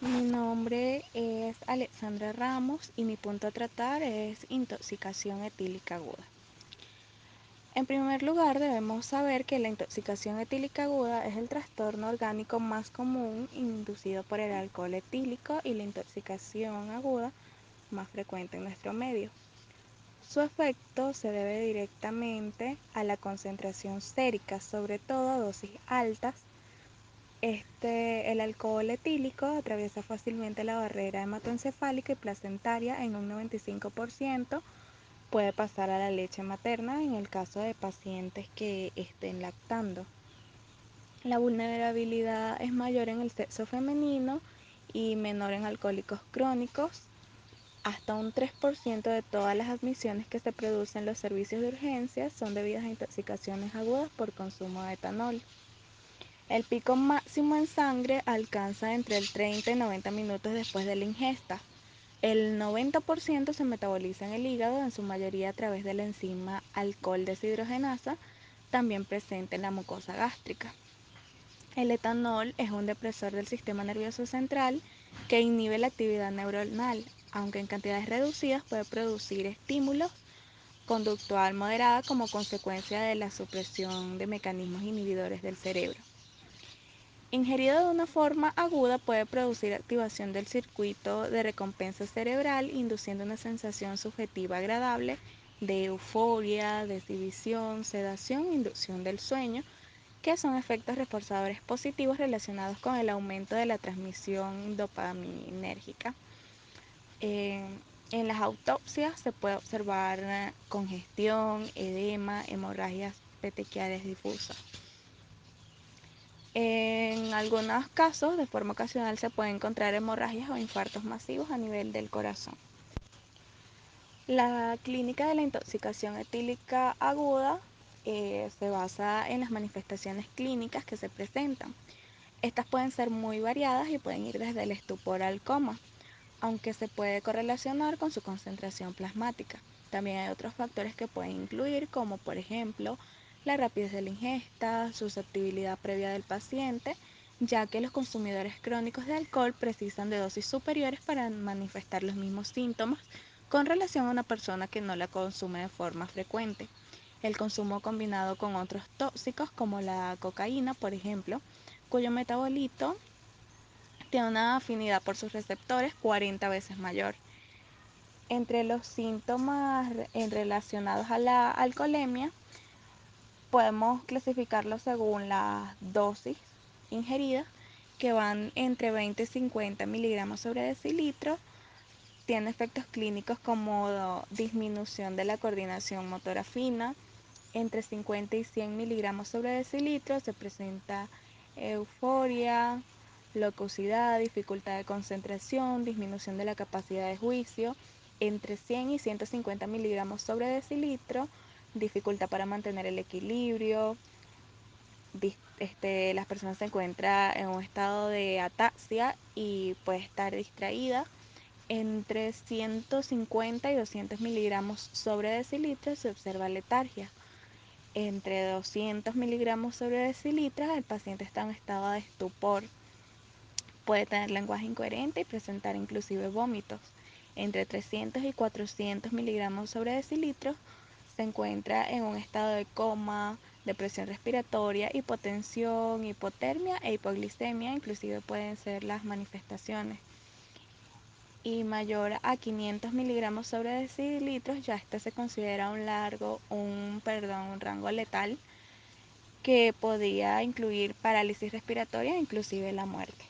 Mi nombre es Alexandra Ramos y mi punto a tratar es intoxicación etílica aguda. En primer lugar, debemos saber que la intoxicación etílica aguda es el trastorno orgánico más común inducido por el alcohol etílico y la intoxicación aguda más frecuente en nuestro medio. Su efecto se debe directamente a la concentración sérica, sobre todo a dosis altas. El alcohol etílico atraviesa fácilmente la barrera hematoencefálica y placentaria en un 95%, puede pasar a la leche materna en el caso de pacientes que estén lactando. La vulnerabilidad es mayor en el sexo femenino y menor en alcohólicos crónicos. Hasta un 3% de todas las admisiones que se producen en los servicios de urgencias son debidas a intoxicaciones agudas por consumo de etanol. El pico máximo en sangre alcanza entre el 30 y 90 minutos después de la ingesta. El 90% se metaboliza en el hígado, en su mayoría a través de la enzima alcohol deshidrogenasa, también presente en la mucosa gástrica. El etanol es un depresor del sistema nervioso central que inhibe la actividad neuronal, aunque en cantidades reducidas puede producir estímulos conductual moderada como consecuencia de la supresión de mecanismos inhibidores del cerebro. Ingerido de una forma aguda puede producir activación del circuito de recompensa cerebral, induciendo una sensación subjetiva agradable de euforia, desinhibición, sedación e inducción del sueño, que son efectos reforzadores positivos relacionados con el aumento de la transmisión dopaminérgica. En las autopsias se puede observar congestión, edema, hemorragias petequiales difusas. En algunos casos, de forma ocasional, se pueden encontrar hemorragias o infartos masivos a nivel del corazón. La clínica de la intoxicación etílica aguda se basa en las manifestaciones clínicas que se presentan. Estas pueden ser muy variadas y pueden ir desde el estupor al coma, aunque se puede correlacionar con su concentración plasmática. También hay otros factores que pueden incluir, como por ejemplo la rapidez de la ingesta, susceptibilidad previa del paciente, ya que los consumidores crónicos de alcohol precisan de dosis superiores para manifestar los mismos síntomas con relación a una persona que no la consume de forma frecuente. El consumo combinado con otros tóxicos como la cocaína, por ejemplo, cuyo metabolito tiene una afinidad por sus receptores 40 veces mayor. Entre los síntomas relacionados a la alcoholemia, podemos clasificarlos según las dosis ingeridas, que van entre 20 y 50 miligramos sobre decilitro. Tiene efectos clínicos como disminución de la coordinación motora fina. Entre 50 y 100 miligramos sobre decilitro se presenta euforia, locuosidad, dificultad de concentración, disminución de la capacidad de juicio. Entre 100 y 150 miligramos sobre decilitro, dificultad para mantener el equilibrio. Las personas se encuentran en un estado de ataxia y puede estar distraída. Entre 150 y 200 miligramos sobre decilitro se observa letargia. Entre 200 miligramos sobre decilitro el paciente está en estado de estupor. Puede tener lenguaje incoherente y presentar inclusive vómitos. Entre 300 y 400 miligramos sobre decilitro se encuentra en un estado de coma, depresión respiratoria, hipotensión, hipotermia e hipoglicemia, inclusive pueden ser las manifestaciones. Y mayor a 500 miligramos sobre decilitros, ya este se considera un rango letal que podría incluir parálisis respiratoria e inclusive la muerte.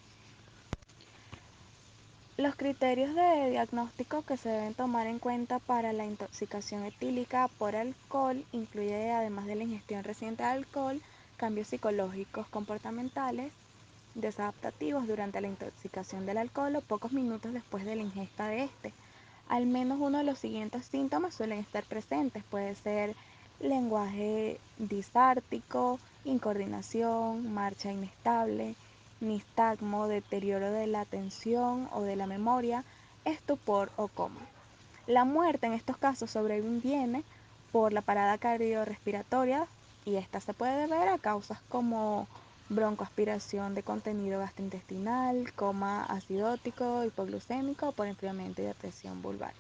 Los criterios de diagnóstico que se deben tomar en cuenta para la intoxicación etílica por alcohol incluye, además de la ingestión reciente de alcohol, cambios psicológicos comportamentales desadaptativos durante la intoxicación del alcohol o pocos minutos después de la ingesta de este. Al menos uno de los siguientes síntomas suelen estar presentes. Puede ser lenguaje disártico, incoordinación, marcha inestable, nistagmo, deterioro de la atención o de la memoria, estupor o coma. La muerte en estos casos sobreviene por la parada cardiorrespiratoria y esta se puede deber a causas como broncoaspiración de contenido gastrointestinal, coma acidótico, hipoglucémico o por enfriamiento y depresión vulvar.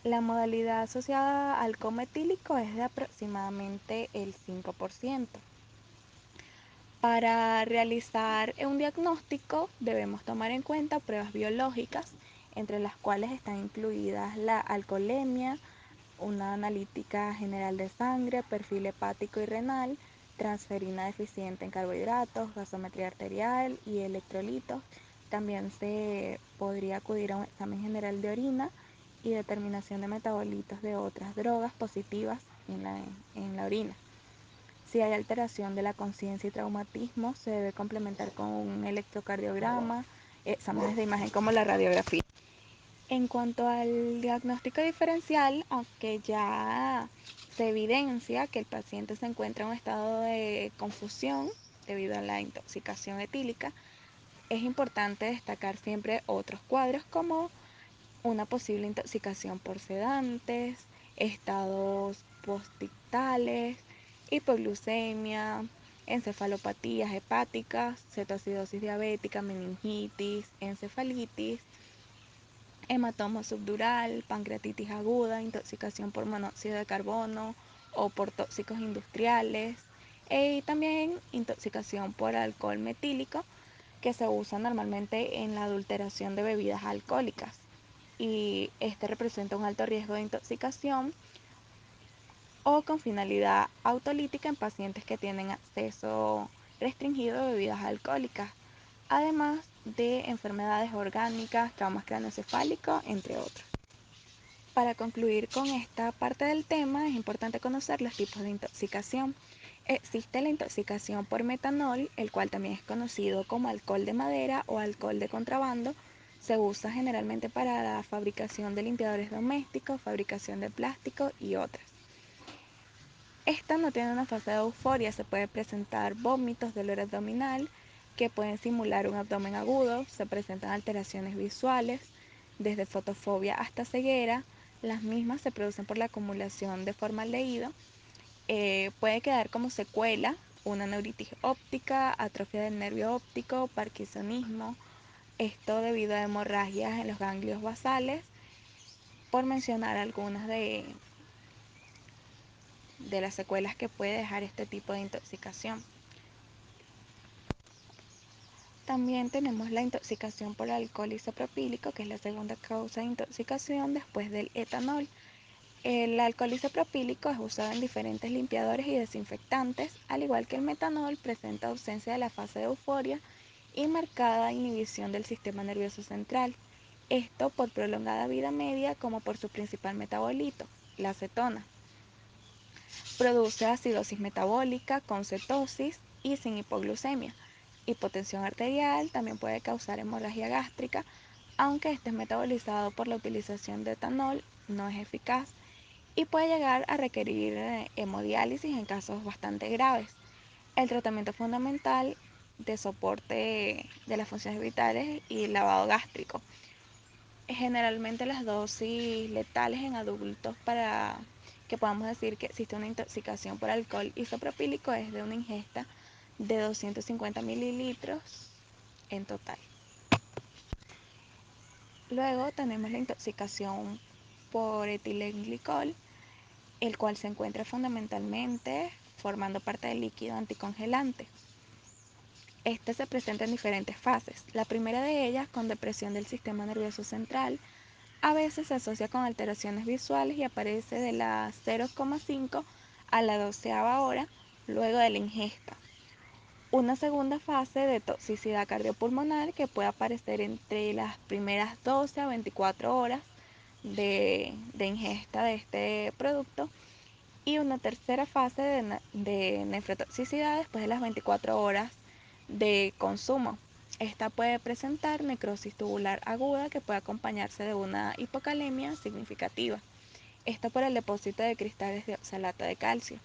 La modalidad asociada al coma etílico es de aproximadamente el 5%. Para realizar un diagnóstico debemos tomar en cuenta pruebas biológicas, entre las cuales están incluidas la alcoholemia, una analítica general de sangre, perfil hepático y renal, transferina deficiente en carbohidratos, gasometría arterial y electrolitos. También se podría acudir a un examen general de orina y determinación de metabolitos de otras drogas positivas en la orina. Si hay alteración de la conciencia y traumatismo, se debe complementar con un electrocardiograma, exámenes de imagen como la radiografía. En cuanto al diagnóstico diferencial, aunque ya se evidencia que el paciente se encuentra en un estado de confusión debido a la intoxicación etílica, es importante destacar siempre otros cuadros como una posible intoxicación por sedantes, estados postictales, hipoglucemia, encefalopatías hepáticas, cetoacidosis diabética, meningitis, encefalitis, hematoma subdural, pancreatitis aguda, intoxicación por monóxido de carbono o por tóxicos industriales, y también intoxicación por alcohol metílico, que se usa normalmente en la adulteración de bebidas alcohólicas. Y este representa un alto riesgo de intoxicación o con finalidad autolítica en pacientes que tienen acceso restringido a bebidas alcohólicas, además de enfermedades orgánicas, traumas craneoencefálicos, entre otros. Para concluir con esta parte del tema, es importante conocer los tipos de intoxicación. Existe la intoxicación por metanol, el cual también es conocido como alcohol de madera o alcohol de contrabando. Se usa generalmente para la fabricación de limpiadores domésticos, fabricación de plástico y otras. Esta no tiene una fase de euforia, se puede presentar vómitos, dolor abdominal, que pueden simular un abdomen agudo, se presentan alteraciones visuales, desde fotofobia hasta ceguera. Las mismas se producen por la acumulación de formaldehído. Puede quedar como secuela una neuritis óptica, atrofia del nervio óptico, parkinsonismo, esto debido a hemorragias en los ganglios basales, por mencionar algunas de las secuelas que puede dejar este tipo de intoxicación. También tenemos la intoxicación por alcohol isopropílico, que es la segunda causa de intoxicación después del etanol. El alcohol isopropílico es usado en diferentes limpiadores y desinfectantes, al igual que el metanol presenta ausencia de la fase de euforia y marcada inhibición del sistema nervioso central. Esto por prolongada vida media como por su principal metabolito, la acetona. Produce acidosis metabólica con cetosis y sin hipoglucemia. Hipotensión arterial, también puede causar hemorragia gástrica, aunque este es metabolizado por la utilización de etanol, no es eficaz y puede llegar a requerir hemodiálisis en casos bastante graves. El tratamiento fundamental de soporte de las funciones vitales y lavado gástrico. Generalmente las dosis letales en adultos para que podamos decir que existe una intoxicación por alcohol isopropílico es de una ingesta de 250 mililitros en total. Luego tenemos la intoxicación por etilenglicol, el cual se encuentra fundamentalmente formando parte del líquido anticongelante. Este se presenta en diferentes fases. La primera de ellas con depresión del sistema nervioso central. A veces se asocia con alteraciones visuales y aparece de la 0,5 a la 12ª hora luego de la ingesta. Una segunda fase de toxicidad cardiopulmonar que puede aparecer entre las primeras 12 a 24 horas de ingesta de este producto. Y una tercera fase de nefrotoxicidad después de las 24 horas de consumo. Esta puede presentar necrosis tubular aguda que puede acompañarse de una hipocalemia significativa. Esto por el depósito de cristales de oxalato de calcio.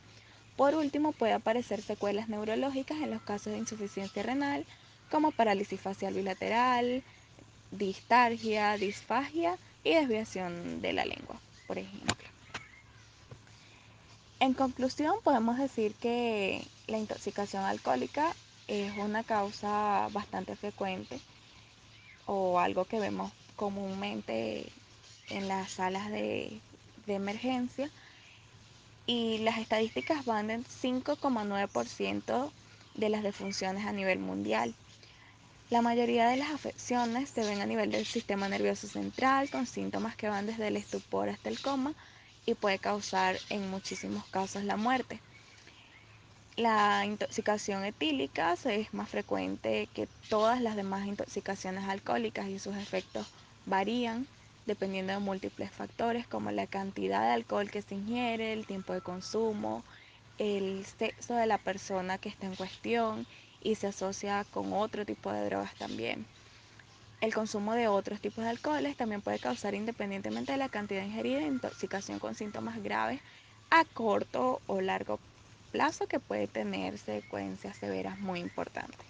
Por último, puede aparecer secuelas neurológicas en los casos de insuficiencia renal, como parálisis facial bilateral, distalgia, disfagia y desviación de la lengua, por ejemplo. En conclusión, podemos decir que la intoxicación alcohólica es una causa bastante frecuente o algo que vemos comúnmente en las salas de emergencia, y las estadísticas van del 5,9% de las defunciones a nivel mundial. La mayoría de las afecciones se ven a nivel del sistema nervioso central, con síntomas que van desde el estupor hasta el coma, y puede causar en muchísimos casos la muerte. La intoxicación etílica es más frecuente que todas las demás intoxicaciones alcohólicas, y sus efectos varían dependiendo de múltiples factores como la cantidad de alcohol que se ingiere, el tiempo de consumo, el sexo de la persona que está en cuestión, y se asocia con otro tipo de drogas también. El consumo de otros tipos de alcoholes también puede causar, independientemente de la cantidad ingerida, intoxicación con síntomas graves a corto o largo plazo, que puede tener secuencias severas muy importantes.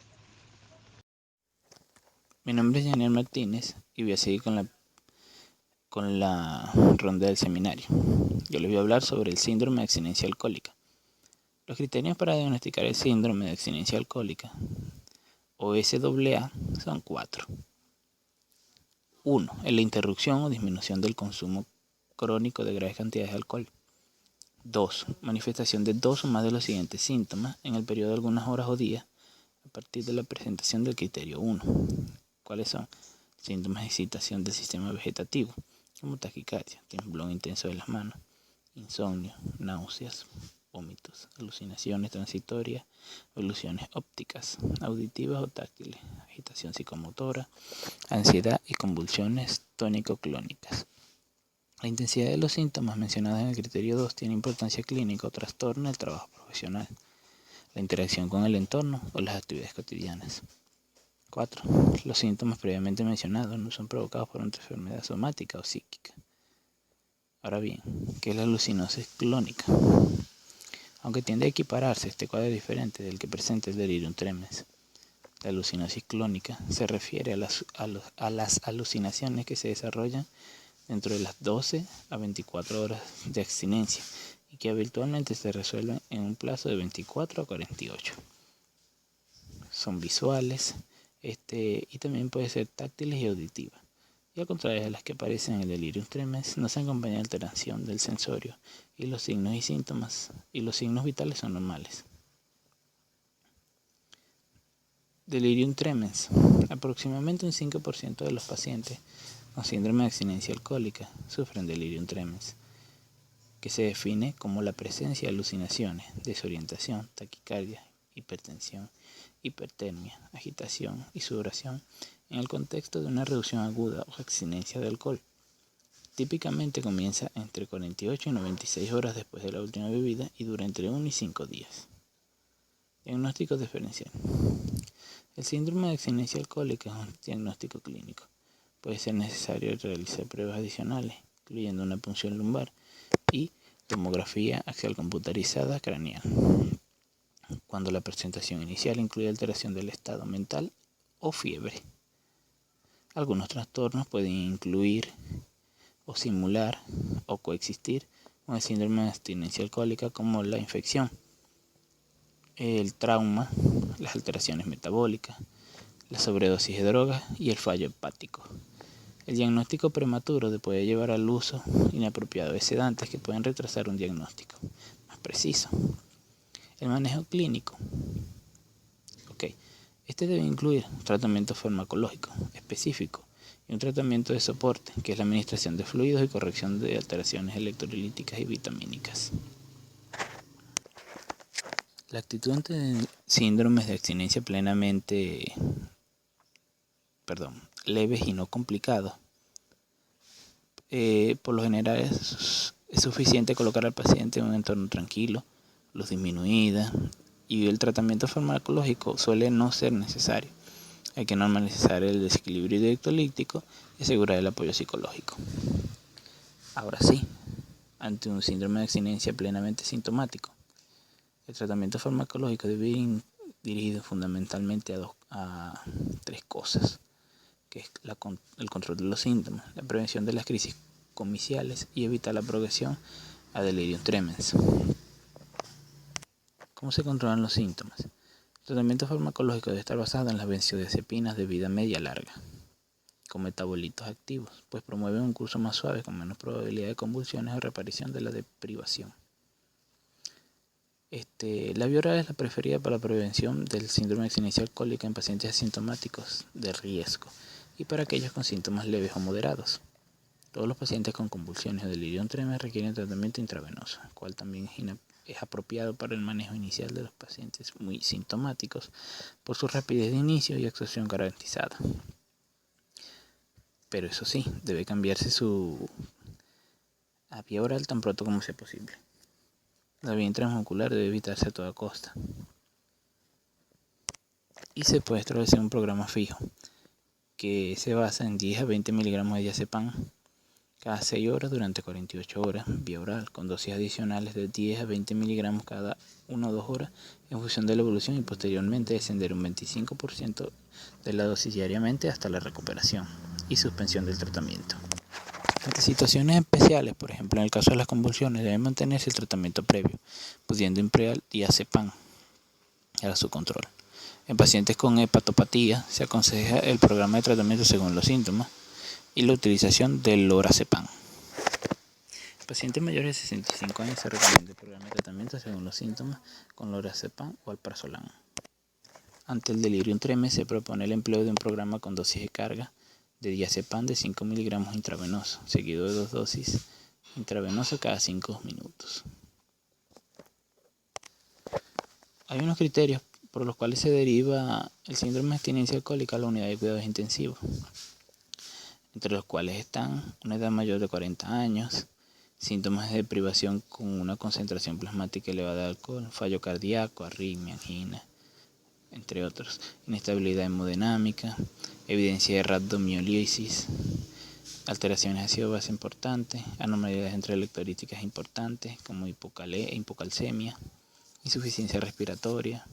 Mi nombre es Daniel Martínez y voy a seguir con la ronda del seminario. Yo les voy a hablar sobre el síndrome de abstinencia alcohólica. Los criterios para diagnosticar el síndrome de abstinencia alcohólica, o SAA, son 4. 1. La interrupción o disminución del consumo crónico de graves cantidades de alcohol. 2. Manifestación de 2 o más de los siguientes síntomas en el periodo de algunas horas o días a partir de la presentación del criterio 1. ¿Cuáles son? Síntomas de excitación del sistema vegetativo, como taquicardia, temblor intenso de las manos, insomnio, náuseas, vómitos, alucinaciones transitorias, ilusiones ópticas, auditivas o táctiles, agitación psicomotora, ansiedad y convulsiones tónico-clónicas. La intensidad de los síntomas mencionados en el criterio 2 tiene importancia clínica o trastorna el trabajo profesional, la interacción con el entorno o las actividades cotidianas. 4. Los síntomas previamente mencionados no son provocados por una enfermedad somática o psíquica. Ahora bien, ¿qué es la alucinosis clónica? Aunque tiende a equipararse, este cuadro es diferente del que presenta el delirium tremens. La alucinosis clónica se refiere a las alucinaciones que se desarrollan dentro de las 12 a 24 horas de abstinencia y que habitualmente se resuelven en un plazo de 24 a 48. Son visuales, y también puede ser táctiles y auditivas. Y al contrario de las que aparecen en el delirium tremens, no se acompaña de alteración del sensorio y los signos y síntomas y los signos vitales son normales. Delirium tremens. Aproximadamente un 5% de los pacientes con síndrome de abstinencia alcohólica sufren delirium tremens, que se define como la presencia de alucinaciones, desorientación, taquicardia, hipertensión, hipertermia, agitación y sudoración en el contexto de una reducción aguda o abstinencia de alcohol. Típicamente comienza entre 48 y 96 horas después de la última bebida y dura entre 1 y 5 días. Diagnóstico diferencial. El síndrome de abstinencia alcohólica es un diagnóstico clínico. Puede ser necesario realizar pruebas adicionales, incluyendo una punción lumbar y tomografía axial computarizada craneal, cuando la presentación inicial incluye alteración del estado mental o fiebre. Algunos trastornos pueden incluir o simular o coexistir con el síndrome de abstinencia alcohólica, como la infección, el trauma, las alteraciones metabólicas, la sobredosis de drogas y el fallo hepático. El diagnóstico prematuro puede llevar al uso inapropiado de sedantes que pueden retrasar un diagnóstico más preciso. El manejo clínico. Este debe incluir un tratamiento farmacológico específico y un tratamiento de soporte, que es la administración de fluidos y corrección de alteraciones electrolíticas y vitamínicas. La actitud ante síndromes de abstinencia leves y no complicados. Por lo general es suficiente colocar al paciente en un entorno tranquilo, luz disminuida, y el tratamiento farmacológico suele no ser necesario. Hay que normalizar el desequilibrio electrolítico y asegurar el apoyo psicológico. Ahora sí, ante un síndrome de abstinencia plenamente sintomático, el tratamiento farmacológico debe ir dirigido fundamentalmente a 3 cosas, que es el control de los síntomas, la prevención de las crisis comiciales y evitar la progresión a delirium tremens. ¿Cómo se controlan los síntomas? El tratamiento farmacológico debe estar basado en las benzodiazepinas de vida media larga, con metabolitos activos, pues promueven un curso más suave con menos probabilidad de convulsiones o reaparición de la deprivación. La vía oral es la preferida para la prevención del síndrome de abstinencia alcohólica en pacientes asintomáticos de riesgo y para aquellos con síntomas leves o moderados. Todos los pacientes con convulsiones o delirium tremens requieren tratamiento intravenoso, el cual también es apropiado para el manejo inicial de los pacientes muy sintomáticos por su rapidez de inicio y absorción garantizada. Pero eso sí, debe cambiarse a vía oral tan pronto como sea posible. La vía intramuscular debe evitarse a toda costa. Y se puede establecer un programa fijo que se basa en 10 a 20 miligramos de diazepam cada 6 horas durante 48 horas vía oral, con dosis adicionales de 10 a 20 miligramos cada 1 o 2 horas en función de la evolución y posteriormente descender un 25% de la dosis diariamente hasta la recuperación y suspensión del tratamiento. Ante situaciones especiales, por ejemplo en el caso de las convulsiones, debe mantenerse el tratamiento previo, pudiendo emplear diazepam para su control. En pacientes con hepatopatía se aconseja el programa de tratamiento según los síntomas y la utilización del lorazepam. En pacientes mayores de 65 años se recomienda el programa de tratamiento según los síntomas con lorazepam o alprazolam. Ante el delirium tremens se propone el empleo de un programa con dosis de carga de diazepam de 5 miligramos intravenoso, seguido de 2 dosis intravenosas cada 5 minutos. Hay unos criterios por los cuales se deriva el síndrome de abstinencia alcohólica a la unidad de cuidados intensivos, entre los cuales están una edad mayor de 40 años, síntomas de deprivación con una concentración plasmática elevada de alcohol, fallo cardíaco, arritmia, angina, entre otros, inestabilidad hemodinámica, evidencia de rhabdomiolisis, alteraciones de ácido base importantes, anormalidades entre electrolíticas importantes como hipocalcemia, insuficiencia respiratoria,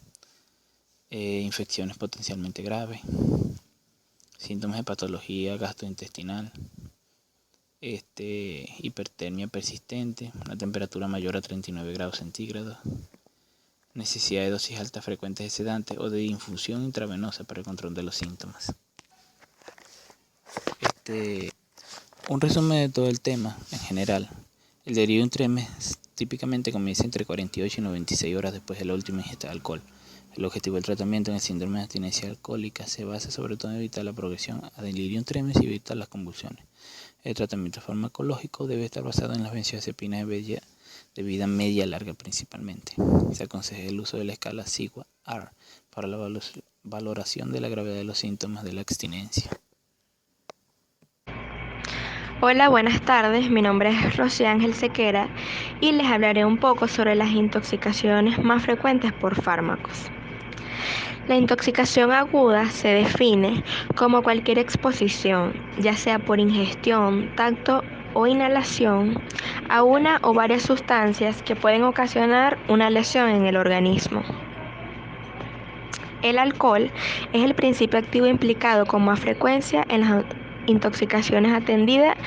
infecciones potencialmente graves, síntomas de patología gastrointestinal, hipertermia persistente, una temperatura mayor a 39 grados centígrados, necesidad de dosis altas frecuentes de sedantes o de infusión intravenosa para el control de los síntomas. Un resumen de todo el tema en general. El delirium tremens típicamente comienza entre 48 y 96 horas después de la última ingesta de alcohol. El objetivo del tratamiento en el síndrome de abstinencia alcohólica se basa sobre todo en evitar la progresión a delirium tremens y evitar las convulsiones. El tratamiento farmacológico debe estar basado en las benzodiazepinas de vida media larga principalmente. Se aconseja el uso de la escala Sigma-R para la valoración de la gravedad de los síntomas de la abstinencia. Hola, buenas tardes. Mi nombre es Rosy Ángel Sequera y les hablaré un poco sobre las intoxicaciones más frecuentes por fármacos. La intoxicación aguda se define como cualquier exposición, ya sea por ingestión, tacto o inhalación, a una o varias sustancias que pueden ocasionar una lesión en el organismo. El alcohol es el principio activo implicado con más frecuencia en las intoxicaciones atendidas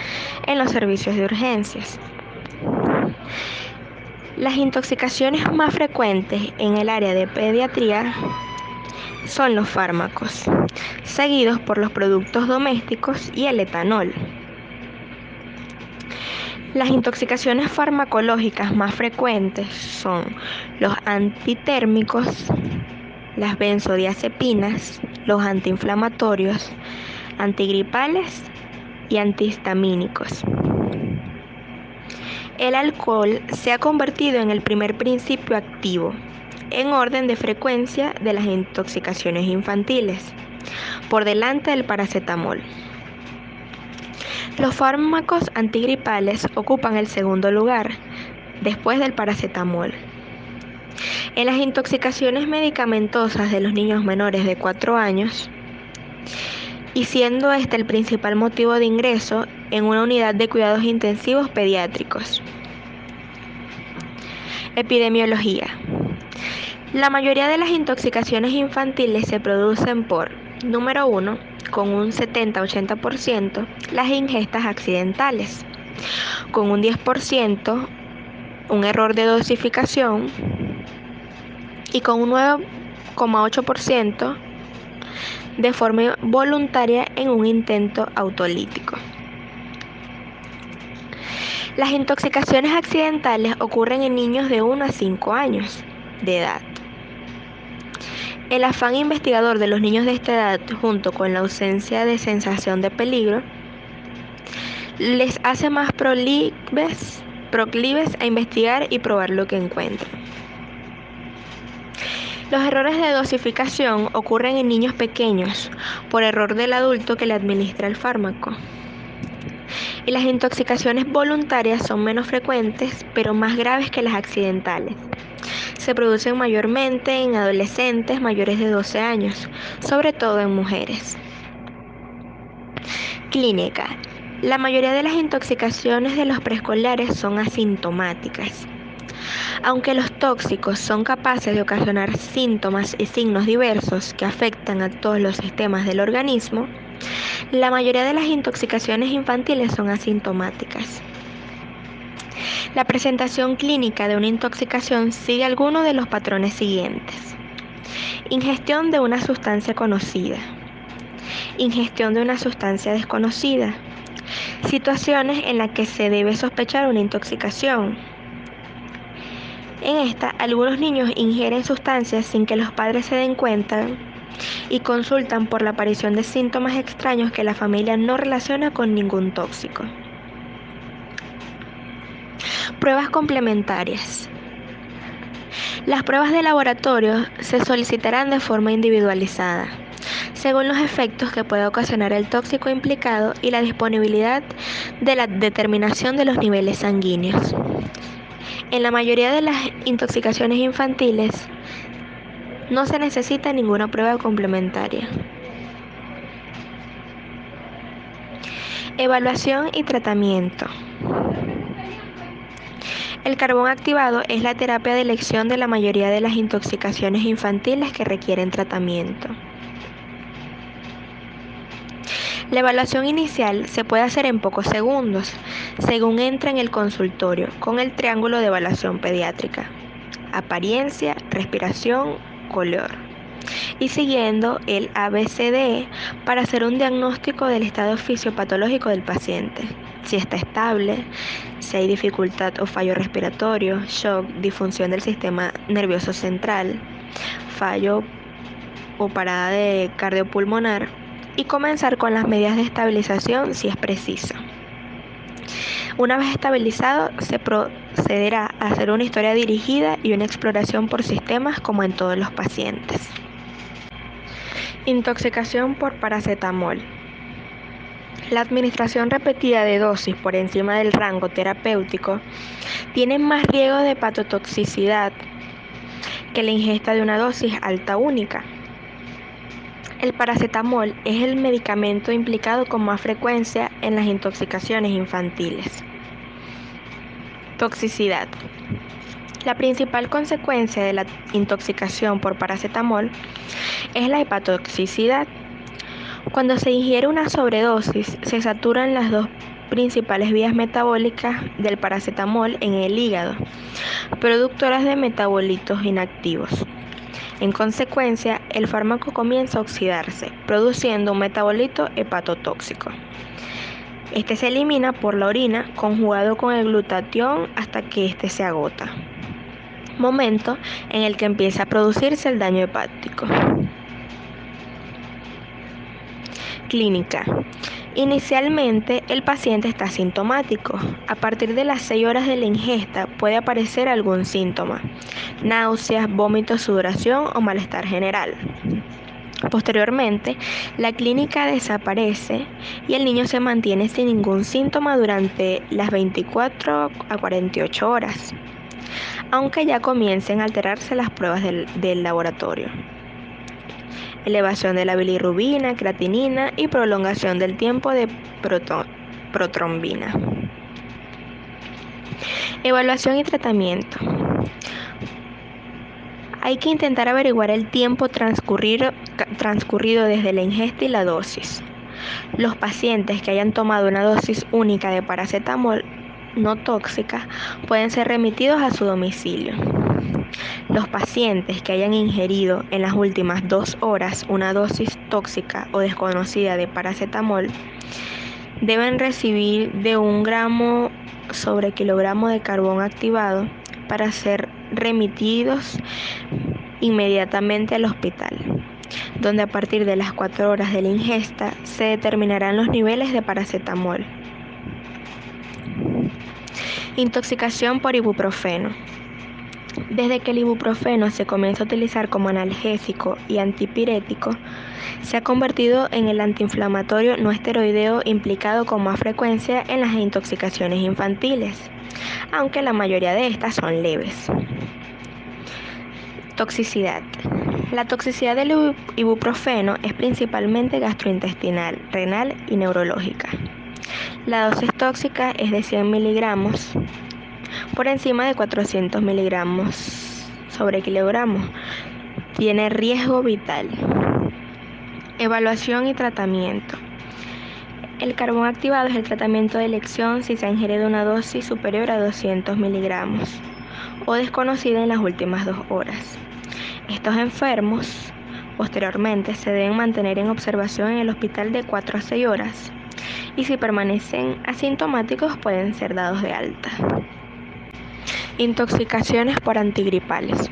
en los servicios de urgencias. Las intoxicaciones más frecuentes en el área de pediatría son los fármacos, seguidos por los productos domésticos y el etanol. Las intoxicaciones farmacológicas más frecuentes son los antitérmicos, las benzodiazepinas, los antiinflamatorios, antigripales y antihistamínicos. El alcohol se ha convertido en el primer principio activo en orden de frecuencia de las intoxicaciones infantiles, por delante del paracetamol. Los fármacos antigripales ocupan el segundo lugar, después del paracetamol. En las intoxicaciones medicamentosas de los niños menores de 4 años, y siendo este el principal motivo de ingreso en una unidad de cuidados intensivos pediátricos. Epidemiología. La mayoría de las intoxicaciones infantiles se producen por, número 1, con un 70-80%, las ingestas accidentales, con un 10%, un error de dosificación, y con un 0,8% de forma voluntaria en un intento autolítico. Las intoxicaciones accidentales ocurren en niños de 1 a 5 años de edad. El afán investigador de los niños de esta edad, junto con la ausencia de sensación de peligro, les hace más proclives a investigar y probar lo que encuentran. Los errores de dosificación ocurren en niños pequeños por error del adulto que le administra el fármaco. Y las intoxicaciones voluntarias son menos frecuentes, pero más graves que las accidentales. Se producen mayormente en adolescentes mayores de 12 años, sobre todo en mujeres. Clínica. La mayoría de las intoxicaciones de los preescolares son asintomáticas. Aunque los tóxicos son capaces de ocasionar síntomas y signos diversos que afectan a todos los sistemas del organismo, la mayoría de las intoxicaciones infantiles son asintomáticas. La presentación clínica de una intoxicación sigue algunos de los patrones siguientes. Ingestión de una sustancia conocida. Ingestión de una sustancia desconocida. Situaciones en las que se debe sospechar una intoxicación. En esta, algunos niños ingieren sustancias sin que los padres se den cuenta y consultan por la aparición de síntomas extraños que la familia no relaciona con ningún tóxico. Pruebas complementarias. Las pruebas de laboratorio se solicitarán de forma individualizada, según los efectos que pueda ocasionar el tóxico implicado y la disponibilidad de la determinación de los niveles sanguíneos. En la mayoría de las intoxicaciones infantiles no se necesita ninguna prueba complementaria. Evaluación y tratamiento. El carbón activado es la terapia de elección de la mayoría de las intoxicaciones infantiles que requieren tratamiento. La evaluación inicial se puede hacer en pocos segundos, según entra en el consultorio, con el triángulo de evaluación pediátrica: apariencia, respiración, color, y siguiendo el ABCDE para hacer un diagnóstico del estado fisiopatológico del paciente, si está estable, si hay dificultad o fallo respiratorio, shock, disfunción del sistema nervioso central, fallo o parada de cardiopulmonar, y comenzar con las medidas de estabilización si es preciso. Una vez estabilizado, se procederá a hacer una historia dirigida y una exploración por sistemas como en todos los pacientes. Intoxicación por paracetamol. La administración repetida de dosis por encima del rango terapéutico tiene más riesgo de hepatotoxicidad que la ingesta de una dosis alta única. El paracetamol es el medicamento implicado con más frecuencia en las intoxicaciones infantiles. Toxicidad. La principal consecuencia de la intoxicación por paracetamol es la hepatotoxicidad. Cuando se ingiere una sobredosis, se saturan las dos principales vías metabólicas del paracetamol en el hígado, productoras de metabolitos inactivos. En consecuencia, el fármaco comienza a oxidarse, produciendo un metabolito hepatotóxico. Este se elimina por la orina conjugado con el glutatión hasta que este se agota, momento en el que empieza a producirse el daño hepático. Clínica. Inicialmente, el paciente está asintomático. A partir de las 6 horas de la ingesta puede aparecer algún síntoma: náuseas, vómitos, sudoración o malestar general. Posteriormente, la clínica desaparece y el niño se mantiene sin ningún síntoma durante las 24 a 48 horas, aunque ya comiencen a alterarse las pruebas del laboratorio: elevación de la bilirrubina, creatinina y prolongación del tiempo de protrombina. Evaluación y tratamiento. Hay que intentar averiguar el tiempo transcurrido desde la ingesta y la dosis. Los pacientes que hayan tomado una dosis única de paracetamol no tóxica pueden ser remitidos a su domicilio. Los pacientes que hayan ingerido en las últimas 2 horas una dosis tóxica o desconocida de paracetamol deben recibir de 1 gramo sobre kilogramo de carbón activado para ser remitidos inmediatamente al hospital, donde a partir de las 4 horas de la ingesta se determinarán los niveles de paracetamol. Intoxicación por ibuprofeno. Desde que el ibuprofeno se comienza a utilizar como analgésico y antipirético, se ha convertido en el antiinflamatorio no esteroideo implicado con más frecuencia en las intoxicaciones infantiles, aunque la mayoría de estas son leves. Toxicidad. La toxicidad del ibuprofeno es principalmente gastrointestinal, renal y neurológica. La dosis tóxica es de 100 miligramos por encima de 400 miligramos sobre kilogramo. Tiene riesgo vital. Evaluación y tratamiento. El carbón activado es el tratamiento de elección si se ha ingerido una dosis superior a 200 miligramos o desconocida en las últimas 2 horas. Estos enfermos posteriormente se deben mantener en observación en el hospital de 4 a 6 horas y si permanecen asintomáticos pueden ser dados de alta. Intoxicaciones por antigripales.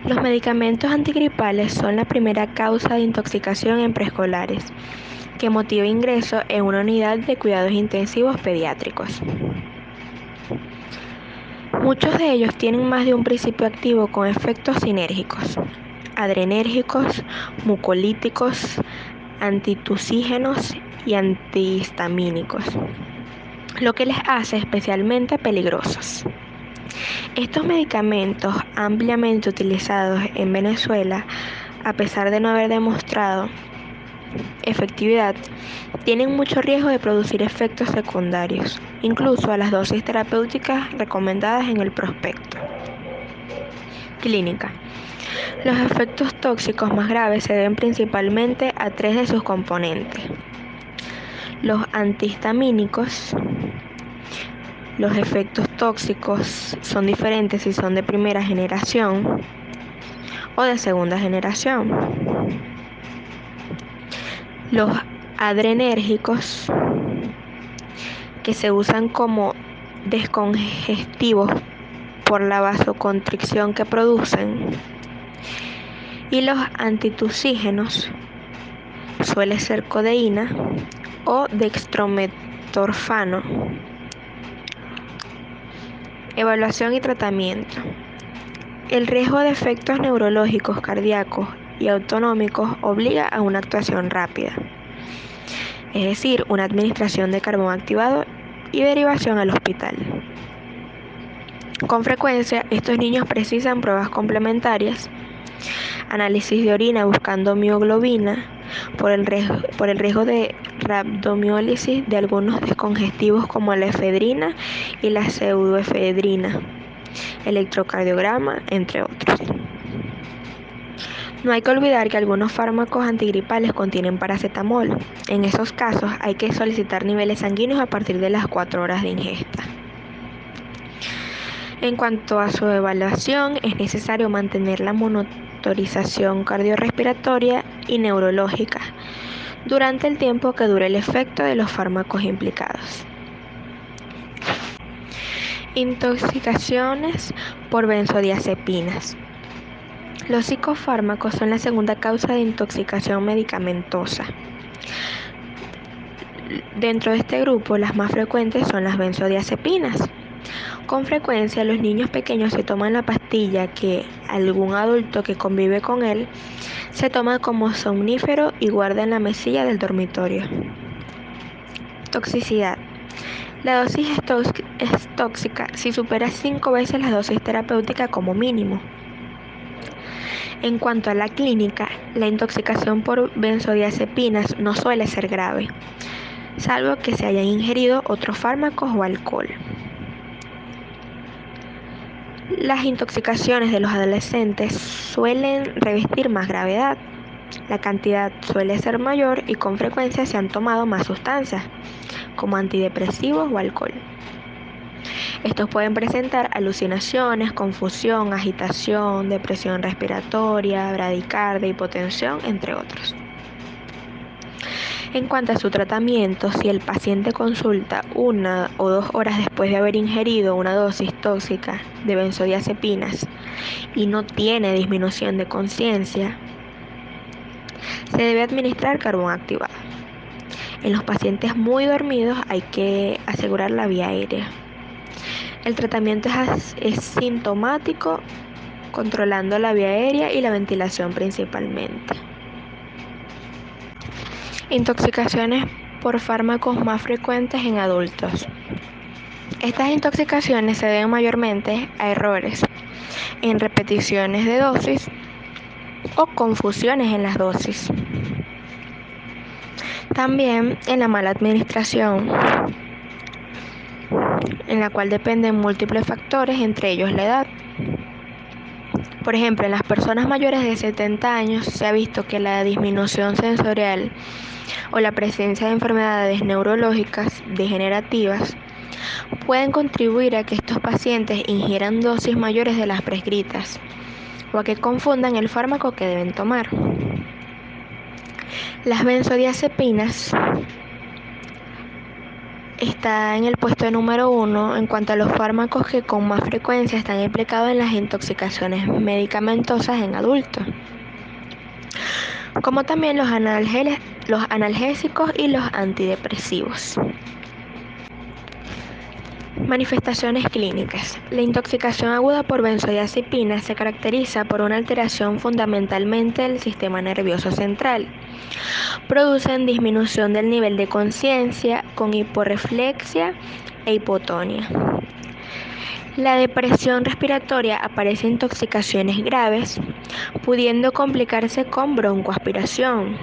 Los medicamentos antigripales son la primera causa de intoxicación en preescolares, que motiva ingreso en una unidad de cuidados intensivos pediátricos. Muchos de ellos tienen más de un principio activo con efectos sinérgicos, adrenérgicos, mucolíticos, antitusígenos y antihistamínicos, lo que les hace especialmente peligrosos. Estos medicamentos, ampliamente utilizados en Venezuela, a pesar de no haber demostrado efectividad, tienen mucho riesgo de producir efectos secundarios, incluso a las dosis terapéuticas recomendadas en el prospecto. Clínica. Los efectos tóxicos más graves se deben principalmente a 3 de sus componentes: los antihistamínicos. Los efectos tóxicos son diferentes si son de primera generación o de segunda generación. Los adrenérgicos, que se usan como descongestivos por la vasoconstricción que producen. Y los antitusígenos, suele ser codeína o dextrometorfano. Evaluación y tratamiento. El riesgo de efectos neurológicos, cardíacos y autonómicos obliga a una actuación rápida, es decir, una administración de carbón activado y derivación al hospital. Con frecuencia, estos niños precisan pruebas complementarias, análisis de orina buscando mioglobina, por el riesgo de rabdomiólisis de algunos descongestivos como la efedrina y la pseudoefedrina, electrocardiograma, entre otros. No hay que olvidar que algunos fármacos antigripales contienen paracetamol. En esos casos hay que solicitar niveles sanguíneos a partir de las 4 horas de ingesta. En cuanto a su evaluación, es necesario mantener la monitorización cardiorrespiratoria y neurológica durante el tiempo que dure el efecto de los fármacos implicados. Intoxicaciones por benzodiazepinas. Los psicofármacos son la segunda causa de intoxicación medicamentosa. Dentro de este grupo, las más frecuentes son las benzodiazepinas. Con frecuencia, los niños pequeños se toman la pastilla que algún adulto que convive con él se toma como somnífero y guarda en la mesilla del dormitorio. Toxicidad. La dosis es tóxica si supera 5 veces la dosis terapéutica como mínimo. En cuanto a la clínica, la intoxicación por benzodiazepinas no suele ser grave, salvo que se hayan ingerido otros fármacos o alcohol. Las intoxicaciones de los adolescentes suelen revestir más gravedad. La cantidad suele ser mayor y con frecuencia se han tomado más sustancias, como antidepresivos o alcohol. Estos pueden presentar alucinaciones, confusión, agitación, depresión respiratoria, bradicardia, hipotensión, entre otros. En cuanto a su tratamiento, si el paciente consulta 1 o 2 horas después de haber ingerido una dosis tóxica de benzodiazepinas y no tiene disminución de conciencia, se debe administrar carbón activado. En los pacientes muy dormidos hay que asegurar la vía aérea. El tratamiento es sintomático, controlando la vía aérea y la ventilación principalmente. Intoxicaciones por fármacos más frecuentes en adultos. Estas intoxicaciones se deben mayormente a errores en repeticiones de dosis o confusiones en las dosis. También en la mala administración, en la cual dependen múltiples factores, entre ellos la edad. Por ejemplo, en las personas mayores de 70 años se ha visto que la disminución sensorial o la presencia de enfermedades neurológicas degenerativas pueden contribuir a que estos pacientes ingieran dosis mayores de las prescritas o a que confundan el fármaco que deben tomar. Las benzodiazepinas está en el puesto número 1 en cuanto a los fármacos que con más frecuencia están implicados en las intoxicaciones medicamentosas en adultos, como también los analgésicos y los antidepresivos. Manifestaciones clínicas. La intoxicación aguda por benzodiazepinas se caracteriza por una alteración fundamentalmente del sistema nervioso central. Producen disminución del nivel de conciencia con hiporreflexia e hipotonía. La depresión respiratoria aparece en intoxicaciones graves, pudiendo complicarse con broncoaspiración.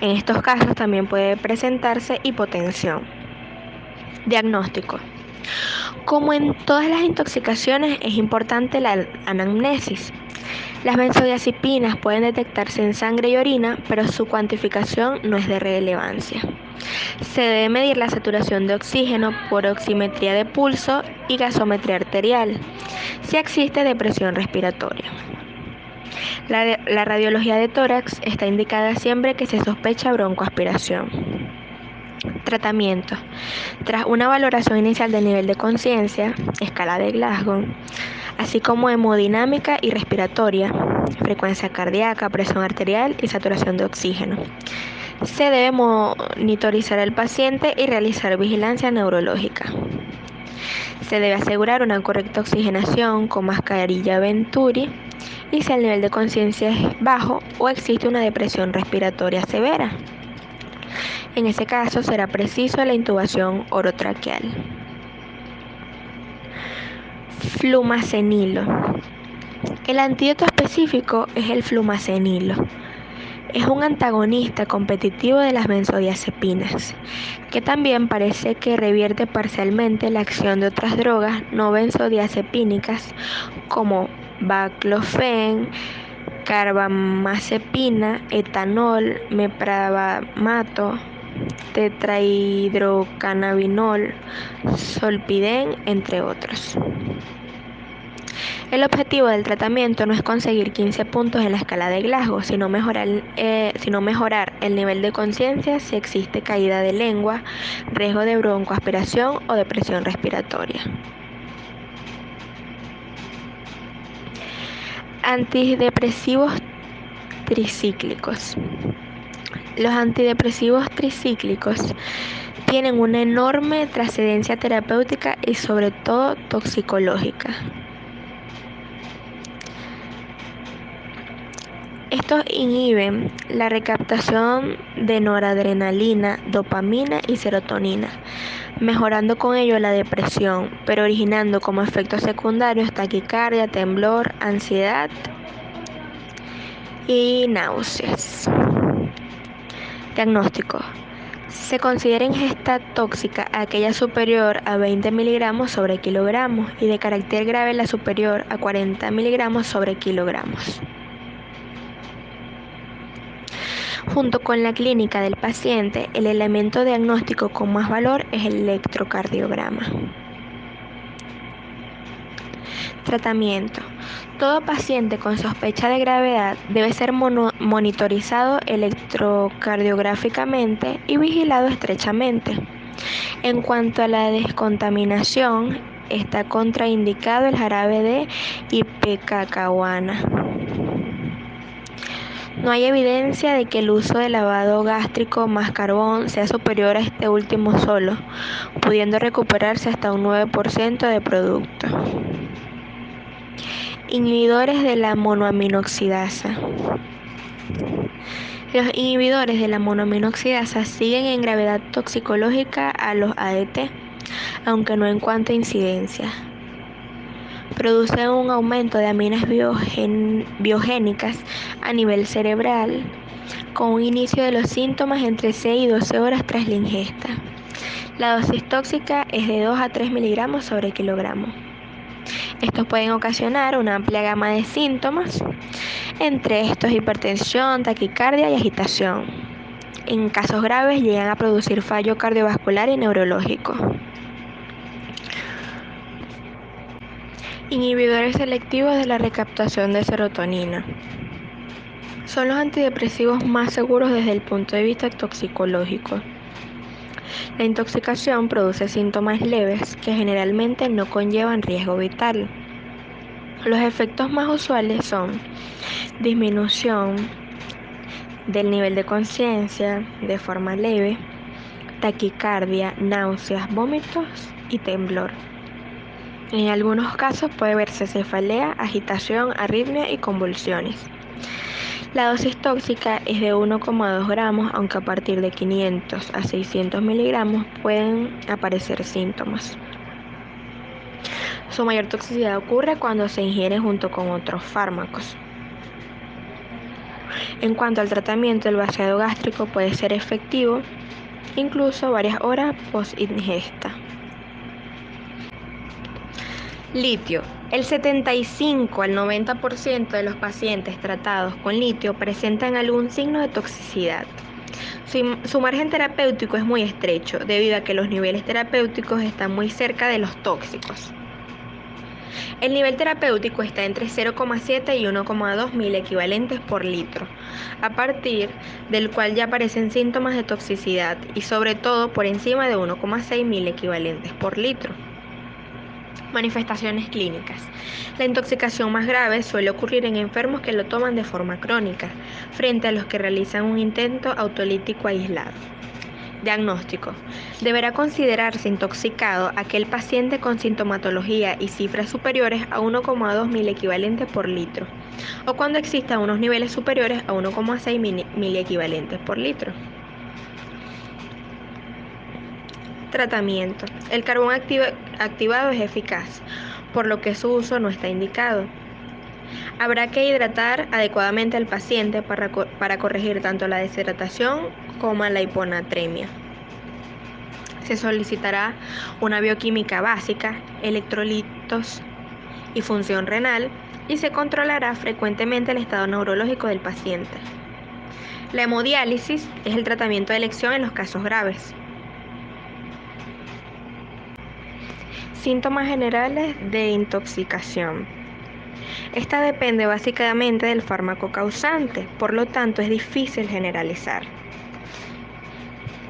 En estos casos también puede presentarse hipotensión. Diagnóstico. Como en todas las intoxicaciones, es importante la anamnesis. Las benzodiazepinas pueden detectarse en sangre y orina, pero su cuantificación no es de relevancia. Se debe medir la saturación de oxígeno por oximetría de pulso y gasometría arterial, si existe depresión respiratoria. La radiología de tórax está indicada siempre que se sospecha broncoaspiración. Tratamiento. Tras una valoración inicial del nivel de conciencia, escala de Glasgow, así como hemodinámica y respiratoria, frecuencia cardíaca, presión arterial y saturación de oxígeno, se debe monitorizar al paciente y realizar vigilancia neurológica. Se debe asegurar una correcta oxigenación con mascarilla Venturi y si el nivel de conciencia es bajo o existe una depresión respiratoria severa. En ese caso será preciso la intubación orotraqueal. Flumacenilo. El antídoto específico es el flumacenilo. Es un antagonista competitivo de las benzodiazepinas, que también parece que revierte parcialmente la acción de otras drogas no benzodiazepínicas como baclofen, carbamazepina, etanol, mepravamato, tetrahidrocannabinol, zolpidem, entre otros. El objetivo del tratamiento no es conseguir 15 puntos en la escala de Glasgow, sino mejorar el nivel de conciencia si existe caída de lengua, riesgo de broncoaspiración o depresión respiratoria. Antidepresivos tricíclicos. Los antidepresivos tricíclicos tienen una enorme trascendencia terapéutica y sobre todo toxicológica. Estos inhiben la recaptación de noradrenalina, dopamina y serotonina, mejorando con ello la depresión, pero originando como efectos secundarios taquicardia, temblor, ansiedad y náuseas. Diagnóstico. Se considera ingesta tóxica aquella superior a 20 miligramos sobre kilogramos y de carácter grave la superior a 40 miligramos sobre kilogramos. Junto con la clínica del paciente, el elemento diagnóstico con más valor es el electrocardiograma. Tratamiento. Todo paciente con sospecha de gravedad debe ser monitorizado electrocardiográficamente y vigilado estrechamente. En cuanto a la descontaminación, está contraindicado el jarabe de ipecacuanha. No hay evidencia de que el uso de lavado gástrico más carbón sea superior a este último solo, pudiendo recuperarse hasta un 9% de producto. Inhibidores de la monoaminoxidasa. Los inhibidores de la monoaminoxidasa siguen en gravedad toxicológica a los ADT, aunque no en cuanto a incidencia. Producen un aumento de aminas biogénicas a nivel cerebral, con un inicio de los síntomas entre 6 y 12 horas tras la ingesta. La dosis tóxica es de 2 a 3 miligramos sobre kilogramo. Estos pueden ocasionar una amplia gama de síntomas, entre estos hipertensión, taquicardia y agitación. En casos graves llegan a producir fallo cardiovascular y neurológico. Inhibidores selectivos de la recaptación de serotonina. Son los antidepresivos más seguros desde el punto de vista toxicológico. La intoxicación produce síntomas leves que generalmente no conllevan riesgo vital. Los efectos más usuales son disminución del nivel de conciencia de forma leve, taquicardia, náuseas, vómitos y temblor. En algunos casos puede verse cefalea, agitación, arritmia y convulsiones. La dosis tóxica es de 1,2 gramos, aunque a partir de 500 a 600 miligramos pueden aparecer síntomas. Su mayor toxicidad ocurre cuando se ingiere junto con otros fármacos. En cuanto al tratamiento, el vaciado gástrico puede ser efectivo incluso varias horas post-ingesta. Litio. El 75 al 90% de los pacientes tratados con litio presentan algún signo de toxicidad. Su margen terapéutico es muy estrecho, debido a que los niveles terapéuticos están muy cerca de los tóxicos. El nivel terapéutico está entre 0,7 y 1,2 mil equivalentes por litro, a partir del cual ya aparecen síntomas de toxicidad y sobre todo por encima de 1,6 mil equivalentes por litro. Manifestaciones clínicas. La intoxicación más grave suele ocurrir en enfermos que lo toman de forma crónica, frente a los que realizan un intento autolítico aislado. Diagnóstico. Deberá considerarse intoxicado aquel paciente con sintomatología y cifras superiores a 1,2 mil equivalentes por litro, o cuando existan unos niveles superiores a 1,6 mil equivalentes por litro. Tratamiento. El carbón activado es eficaz, por lo que su uso no está indicado. Habrá que hidratar adecuadamente al paciente para corregir tanto la deshidratación como la hiponatremia. Se solicitará una bioquímica básica, electrolitos y función renal, y se controlará frecuentemente el estado neurológico del paciente. La hemodiálisis es el tratamiento de elección en los casos graves. Síntomas generales de intoxicación. Esta depende básicamente del fármaco causante, por lo tanto es difícil generalizar.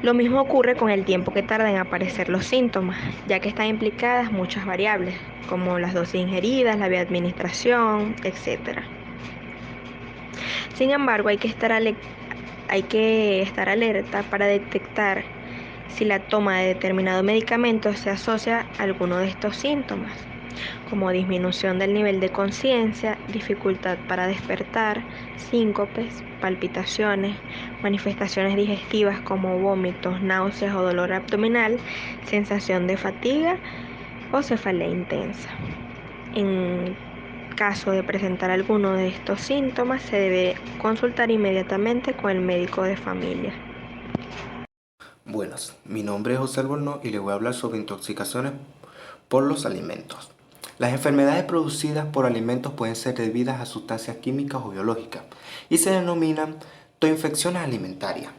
Lo mismo ocurre con el tiempo que tarda en aparecer los síntomas, ya que están implicadas muchas variables, como las dosis ingeridas, la vía de administración, etc. Sin embargo, hay que estar alerta para detectar si la toma de determinado medicamento se asocia a alguno de estos síntomas, como disminución del nivel de conciencia, dificultad para despertar, síncopes, palpitaciones, manifestaciones digestivas como vómitos, náuseas o dolor abdominal, sensación de fatiga o cefalea intensa. En caso de presentar alguno de estos síntomas, se debe consultar inmediatamente con el médico de familia. Buenas, mi nombre es José Albornoz y les voy a hablar sobre intoxicaciones por los alimentos. Las enfermedades producidas por alimentos pueden ser debidas a sustancias químicas o biológicas y se denominan toinfecciones alimentarias.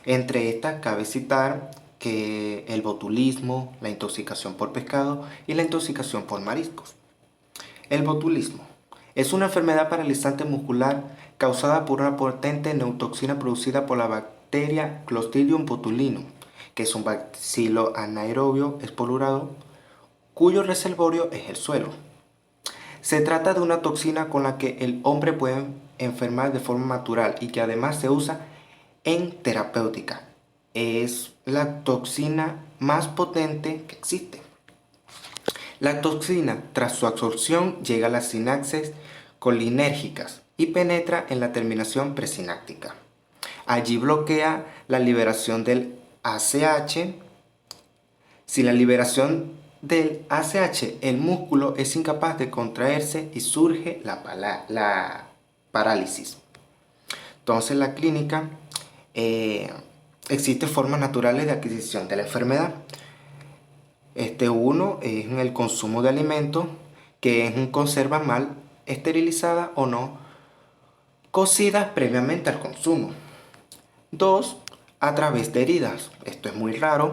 Entre estas cabe citar que el botulismo, la intoxicación por pescado y la intoxicación por mariscos. El botulismo es una enfermedad paralizante muscular causada por una potente neurotoxina producida por la bacteria Clostridium botulinum, que es un bacilo anaerobio espolurado cuyo reservorio es el suelo. Se trata de una toxina con la que el hombre puede enfermar de forma natural y que además se usa en terapéutica. Es la toxina más potente que existe. La toxina, tras su absorción, llega a las sinapsis colinérgicas y penetra en la terminación presináptica. Allí bloquea la liberación del ACH. Si la liberación del ACH, el músculo es incapaz de contraerse y surge la parálisis. Entonces, en la clínica existen formas naturales de adquisición de la enfermedad. Uno es en el consumo de alimentos, que es en conservas mal esterilizadas o no cocidas previamente al consumo. 2. A través de heridas. Esto es muy raro.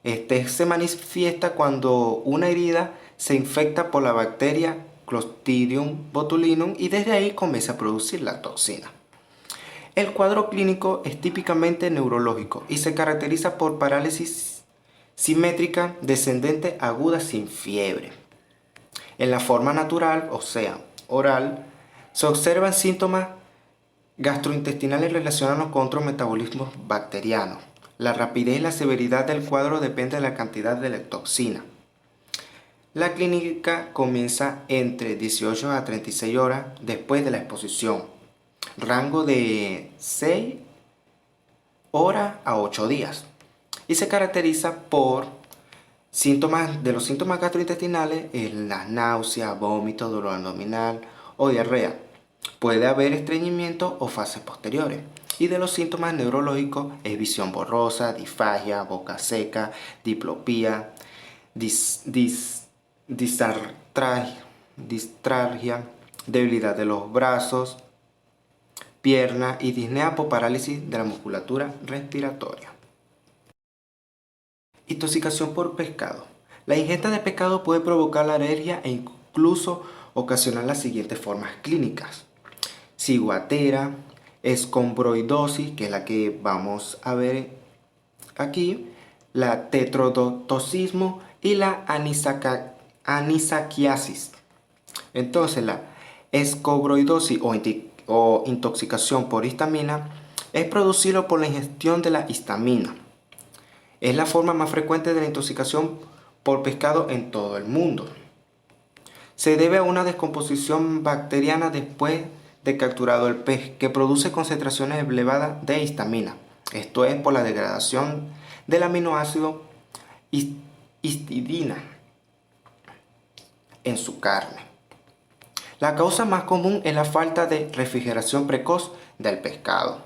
Se manifiesta cuando una herida se infecta por la bacteria Clostridium botulinum y desde ahí comienza a producir la toxina. El cuadro clínico es típicamente neurológico y se caracteriza por parálisis simétrica descendente aguda sin fiebre. En la forma natural, o sea, oral, se observan síntomas gastrointestinales relacionados con otros metabolismos bacterianos. La rapidez y la severidad del cuadro depende de la cantidad de la toxina. La clínica comienza entre 18 a 36 horas después de la exposición, rango de 6 horas a 8 días, y se caracteriza por los síntomas gastrointestinales, las náuseas, vómitos, dolor abdominal o diarrea. Puede haber estreñimiento o fases posteriores. Y de los síntomas neurológicos es visión borrosa, disfagia, boca seca, diplopía, disartralgia, debilidad de los brazos, piernas y disnea por parálisis de la musculatura respiratoria. Intoxicación por pescado. La ingesta de pescado puede provocar la alergia e incluso ocasionar las siguientes formas clínicas: ciguatera, escombroidosis, que es la que vamos a ver aquí, la tetrodotoxismo y la anisakiasis. Entonces, la escombroidosis o intoxicación por histamina es producido por la ingestión de la histamina. Es la forma más frecuente de la intoxicación por pescado en todo el mundo. Se debe a una descomposición bacteriana después de capturado el pez, que produce concentraciones elevadas de histamina. Esto es por la degradación del aminoácido histidina en su carne. La causa más común es la falta de refrigeración precoz del pescado.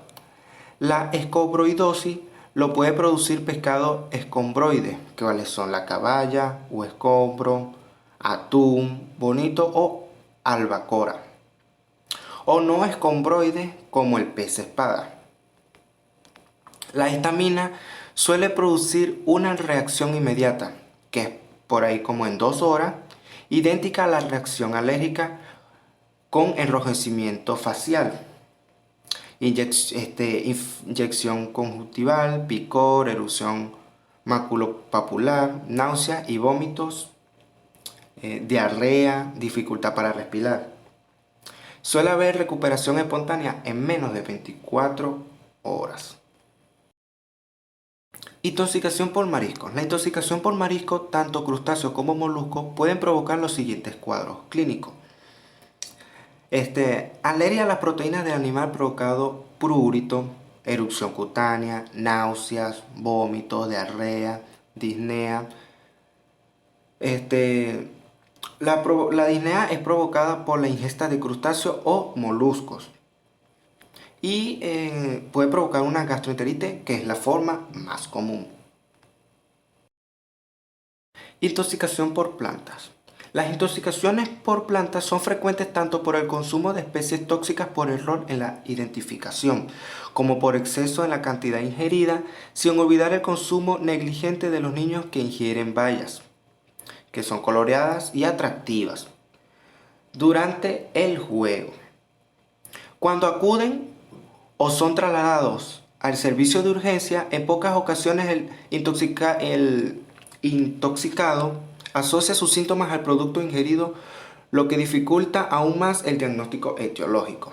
La escombroidosis lo puede producir pescado escombroide, que son la caballa o escombro, atún, bonito o albacora, o no escombroide como el pez espada. La histamina suele producir una reacción inmediata, que es por ahí como en 2 horas, idéntica a la reacción alérgica con enrojecimiento facial, inyección conjuntival, picor, erupción maculopapular, náusea y vómitos, diarrea, dificultad para respirar. Suele haber recuperación espontánea en menos de 24 horas. Intoxicación por mariscos. La intoxicación por marisco, tanto crustáceos como moluscos, pueden provocar los siguientes cuadros clínicos. Alergia a las proteínas del animal provocado prurito, erupción cutánea, náuseas, vómitos, diarrea, disnea. La disnea es provocada por la ingesta de crustáceos o moluscos y puede provocar una gastroenteritis, que es la forma más común. Intoxicación por plantas. Las intoxicaciones por plantas son frecuentes tanto por el consumo de especies tóxicas por error en la identificación, como por exceso en la cantidad ingerida, sin olvidar el consumo negligente de los niños que ingieren bayas, que son coloreadas y atractivas. durante el juego. Cuando acuden o son trasladados al servicio de urgencia, en pocas ocasiones el intoxicado asocia sus síntomas al producto ingerido, lo que dificulta aún más el diagnóstico etiológico.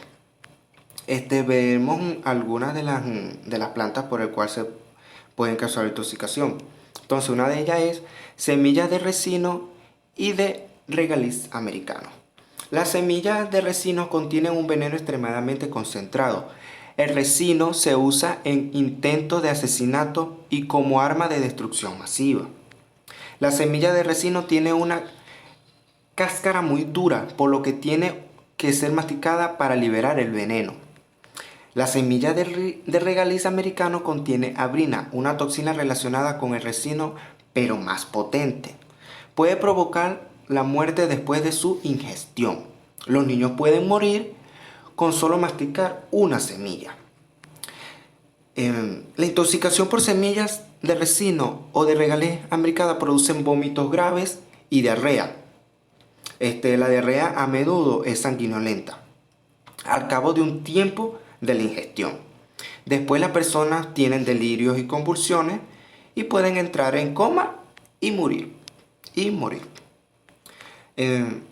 Vemos algunas de las plantas por el cual se pueden causar intoxicación. Entonces, una de ellas es semillas de resino y de regaliz americano. Las semillas de resino contienen un veneno extremadamente concentrado. El resino se usa en intentos de asesinato y como arma de destrucción masiva. La semilla de resino tiene una cáscara muy dura, por lo que tiene que ser masticada para liberar el veneno. La semilla de regaliz americano contiene abrina, una toxina relacionada con el resino, pero más potente. Puede provocar la muerte después de su ingestión. Los niños pueden morir con solo masticar una semilla. La intoxicación por semillas de resino o de regaliz americana producen vómitos graves y diarrea. La diarrea a menudo es sanguinolenta al cabo de un tiempo de la ingestión. Después las personas tienen delirios y convulsiones y pueden entrar en coma y morir.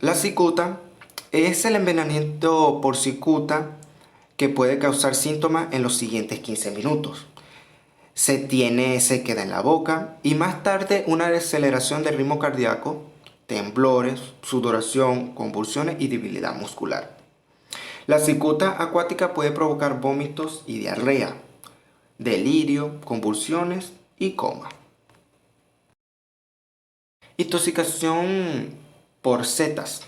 La cicuta es el envenenamiento por cicuta que puede causar síntomas en los siguientes 15 minutos. Se queda en la boca y más tarde una deceleración del ritmo cardíaco, temblores, sudoración, convulsiones y debilidad muscular. La cicuta acuática puede provocar vómitos y diarrea, delirio, convulsiones y coma. Intoxicación por setas.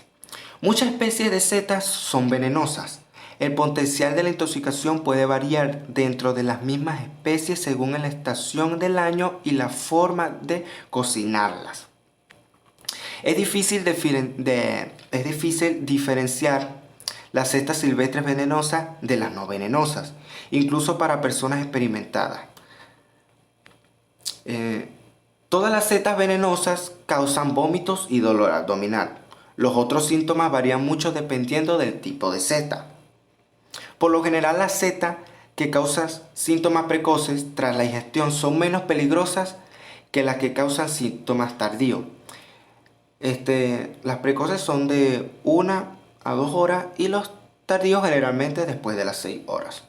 Muchas especies de setas son venenosas. El potencial de la intoxicación puede variar dentro de las mismas especies según la estación del año y la forma de cocinarlas. Es difícil diferenciar las setas silvestres venenosas de las no venenosas, incluso para personas experimentadas. Todas las setas venenosas causan vómitos y dolor abdominal. Los otros síntomas varían mucho dependiendo del tipo de seta. Por lo general, las setas que causan síntomas precoces tras la ingestión son menos peligrosas que las que causan síntomas tardíos. Las precoces son de 1 a 2 horas y los tardíos generalmente después de las 6 horas.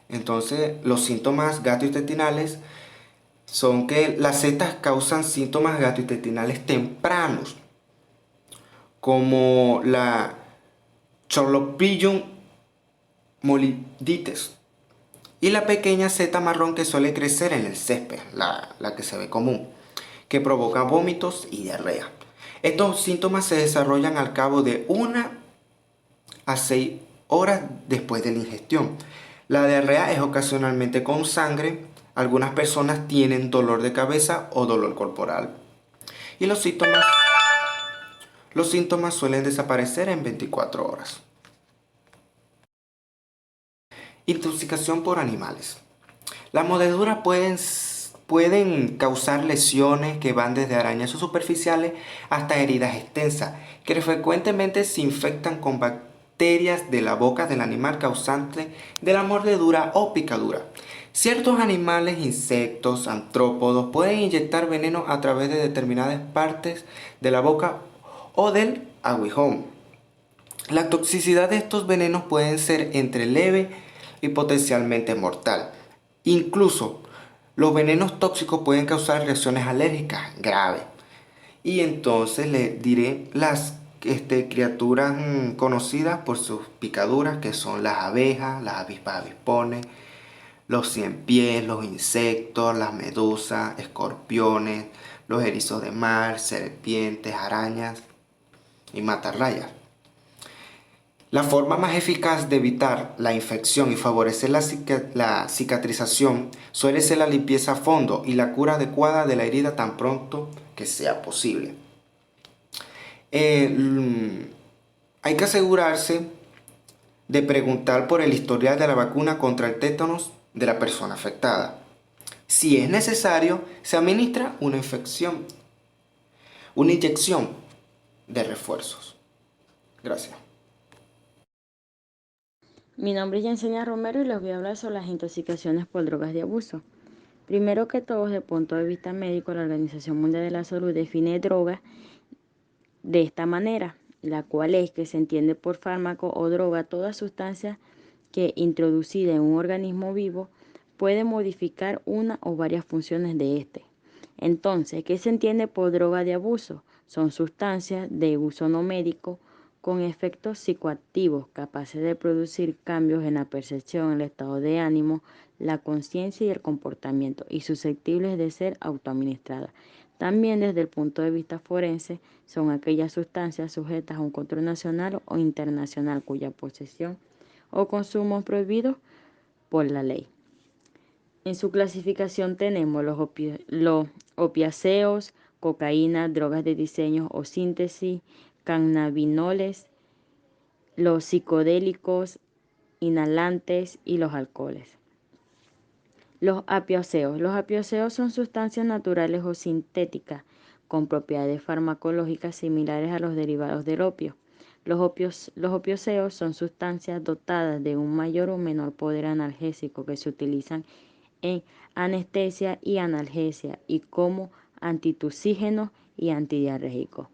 Entonces, los síntomas gastrointestinales son que las setas causan síntomas gastrointestinales tempranos, como la Clostridium molliditis y la pequeña seta marrón que suele crecer en el césped, la que se ve común, que provoca vómitos y diarrea. Estos síntomas se desarrollan al cabo de 1 a 6 horas después de la ingestión. La diarrea es ocasionalmente con sangre. Algunas personas tienen dolor de cabeza o dolor corporal. Y los síntomas suelen desaparecer en 24 horas. Intoxicación por animales. Las mordeduras pueden causar lesiones que van desde arañas superficiales hasta heridas extensas, que frecuentemente se infectan con bacterias de la boca del animal causante de la mordedura o picadura. Ciertos animales, insectos, artrópodos pueden inyectar veneno a través de determinadas partes de la boca o del aguijón. La toxicidad de estos venenos puede ser entre leve y potencialmente mortal. Incluso los venenos tóxicos pueden causar reacciones alérgicas graves. Y entonces les diré las criaturas conocidas por sus picaduras, que son las abejas, las avispas avispones, los ciempiés, los insectos, las medusas, escorpiones, los erizos de mar, serpientes, arañas y matarrayas. La forma más eficaz de evitar la infección y favorecer la cicatrización suele ser la limpieza a fondo y la cura adecuada de la herida tan pronto que sea posible. Hay que asegurarse de preguntar por el historial de la vacuna contra el tétanos de la persona afectada. Si es necesario, se administra una inyección de refuerzos. Gracias. Mi nombre es Yesenia Romero y les voy a hablar sobre las intoxicaciones por drogas de abuso. Primero que todo, desde el punto de vista médico, la Organización Mundial de la Salud define drogas de esta manera, la cual es que se entiende por fármaco o droga toda sustancia que, introducida en un organismo vivo, puede modificar una o varias funciones de éste. Entonces, ¿qué se entiende por droga de abuso? Son sustancias de uso no médico con efectos psicoactivos capaces de producir cambios en la percepción, el estado de ánimo, la conciencia y el comportamiento, y susceptibles de ser autoadministradas. También desde el punto de vista forense, son aquellas sustancias sujetas a un control nacional o internacional cuya posesión o consumo es prohibido por la ley. En su clasificación tenemos los opiáceos, cocaína, drogas de diseño o síntesis, cannabinoides, los psicodélicos, inhalantes y los alcoholes. Los apiáceos. Los apiáceos son sustancias naturales o sintéticas con propiedades farmacológicas similares a los derivados del opio. Los opiáceos son sustancias dotadas de un mayor o menor poder analgésico que se utilizan en anestesia y analgesia y como antitusígenos y antidiarreicos.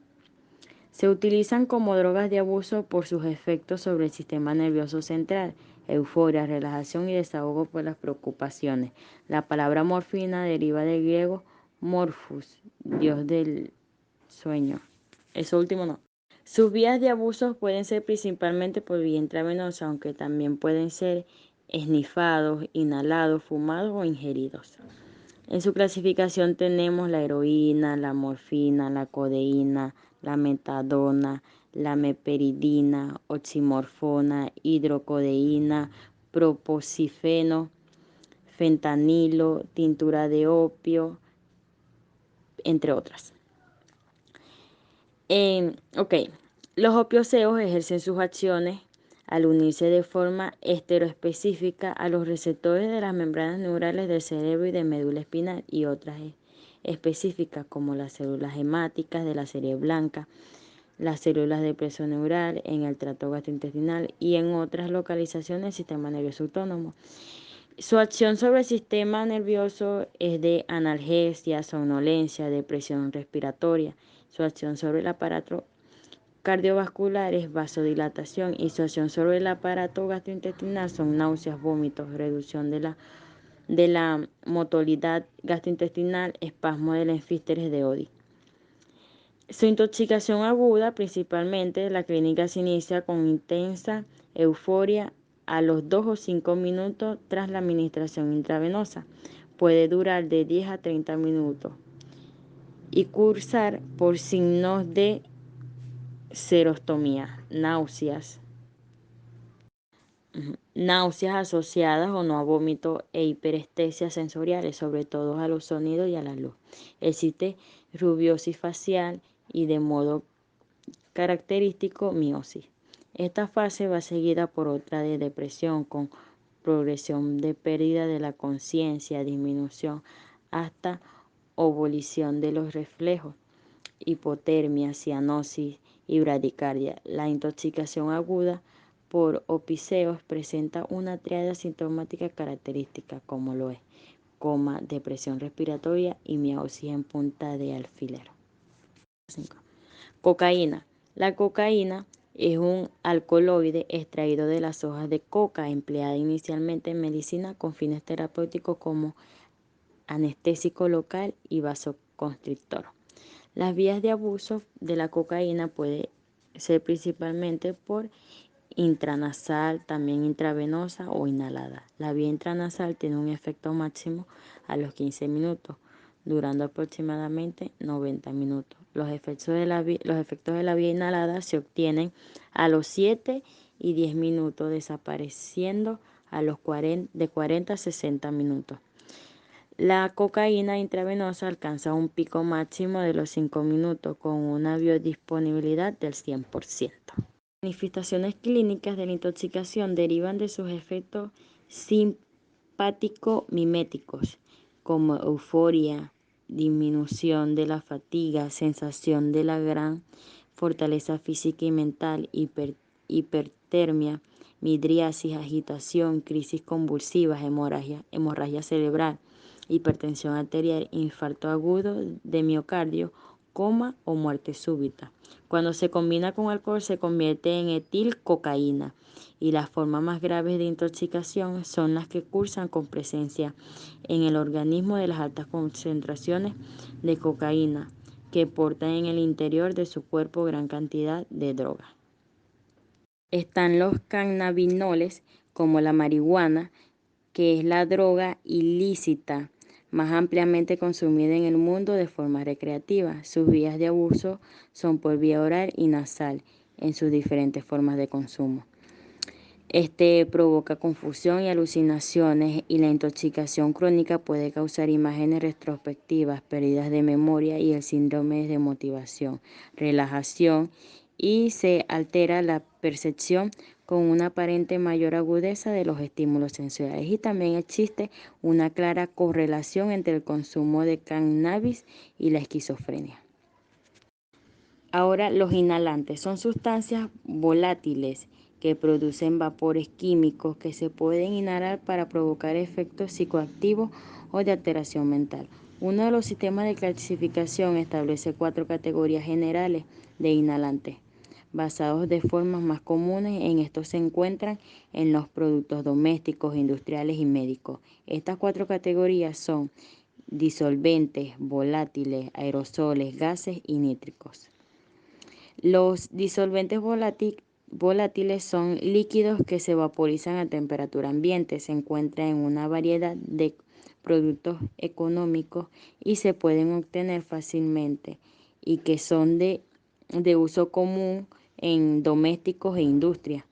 Se utilizan como drogas de abuso por sus efectos sobre el sistema nervioso central, euforia, relajación y desahogo por las preocupaciones. La palabra morfina deriva del griego morphus, dios del sueño. Eso último no. Sus vías de abuso pueden ser principalmente por vía intravenosa, aunque también pueden ser esnifados, inhalados, fumados o ingeridos. En su clasificación tenemos la heroína, la morfina, la codeína, la metadona, la meperidina, oximorfona, hidrocodeína, proposifeno, fentanilo, tintura de opio, entre otras. Los opioceos ejercen sus acciones al unirse de forma estereoespecífica a los receptores de las membranas neurales del cerebro y de médula espinal y otras específicas como las células hemáticas de la serie blanca, las células de preso neural en el tracto gastrointestinal y en otras localizaciones del sistema nervioso autónomo. Su acción sobre el sistema nervioso es de analgesia, somnolencia, depresión respiratoria. Su acción sobre el aparato cardiovascular es vasodilatación y su acción sobre el aparato gastrointestinal son náuseas, vómitos, reducción de la motilidad gastrointestinal, espasmo del esfínteres de Oddi. Su intoxicación aguda, principalmente, la clínica se inicia con intensa euforia a los 2 o 5 minutos tras la administración intravenosa. Puede durar de 10 a 30 minutos y cursar por signos de serostomía, náuseas asociadas o no a vómito e hiperestesias sensoriales, sobre todo a los sonidos y a la luz. Existe rubiosis facial y de modo característico miosis. Esta fase va seguida por otra de depresión con progresión de pérdida de la conciencia, disminución hasta ebullición de los reflejos, hipotermia, cianosis y bradicardia. La intoxicación aguda por opiáceos presenta una triada sintomática característica como lo es coma, depresión respiratoria y miosis en punta de alfiler. 5. Cocaína. La cocaína es un alcaloide extraído de las hojas de coca, empleada inicialmente en medicina con fines terapéuticos como anestésico local y vasoconstrictor. Las vías de abuso de la cocaína pueden ser principalmente por intranasal, también intravenosa o inhalada. La vía intranasal tiene un efecto máximo a los 15 minutos, durando aproximadamente 90 minutos. Los efectos de la vía inhalada se obtienen a los 7 y 10 minutos, desapareciendo a los de 40 a 60 minutos. La cocaína intravenosa alcanza un pico máximo de los 5 minutos con una biodisponibilidad del 100%. Manifestaciones clínicas de la intoxicación derivan de sus efectos simpático-miméticos, como euforia, disminución de la fatiga, sensación de la gran fortaleza física y mental, hipertermia, midriasis, agitación, crisis convulsivas, hemorragia cerebral, hipertensión arterial, infarto agudo de miocardio, coma o muerte súbita. Cuando se combina con alcohol se convierte en etilcocaína y las formas más graves de intoxicación son las que cursan con presencia en el organismo de las altas concentraciones de cocaína que portan en el interior de su cuerpo gran cantidad de droga. Están los cannabinoides como la marihuana, que es la droga ilícita más ampliamente consumida en el mundo de forma recreativa. Sus vías de abuso son por vía oral y nasal en sus diferentes formas de consumo. Este provoca confusión y alucinaciones y la intoxicación crónica puede causar imágenes retrospectivas, pérdidas de memoria y el síndrome de motivación, relajación y se altera la percepción con una aparente mayor agudeza de los estímulos sensoriales y también existe una clara correlación entre el consumo de cannabis y la esquizofrenia. Ahora, los inhalantes son sustancias volátiles que producen vapores químicos que se pueden inhalar para provocar efectos psicoactivos o de alteración mental. Uno de los sistemas de clasificación establece 4 categorías generales de inhalantes. Basados de formas más comunes, en estos se encuentran en los productos domésticos, industriales y médicos. Estas 4 categorías son disolventes, volátiles, aerosoles, gases y nítricos. Los disolventes volátiles son líquidos que se vaporizan a temperatura ambiente. Se encuentran en una variedad de productos económicos y se pueden obtener fácilmente y que son de uso común en domésticos e industrias.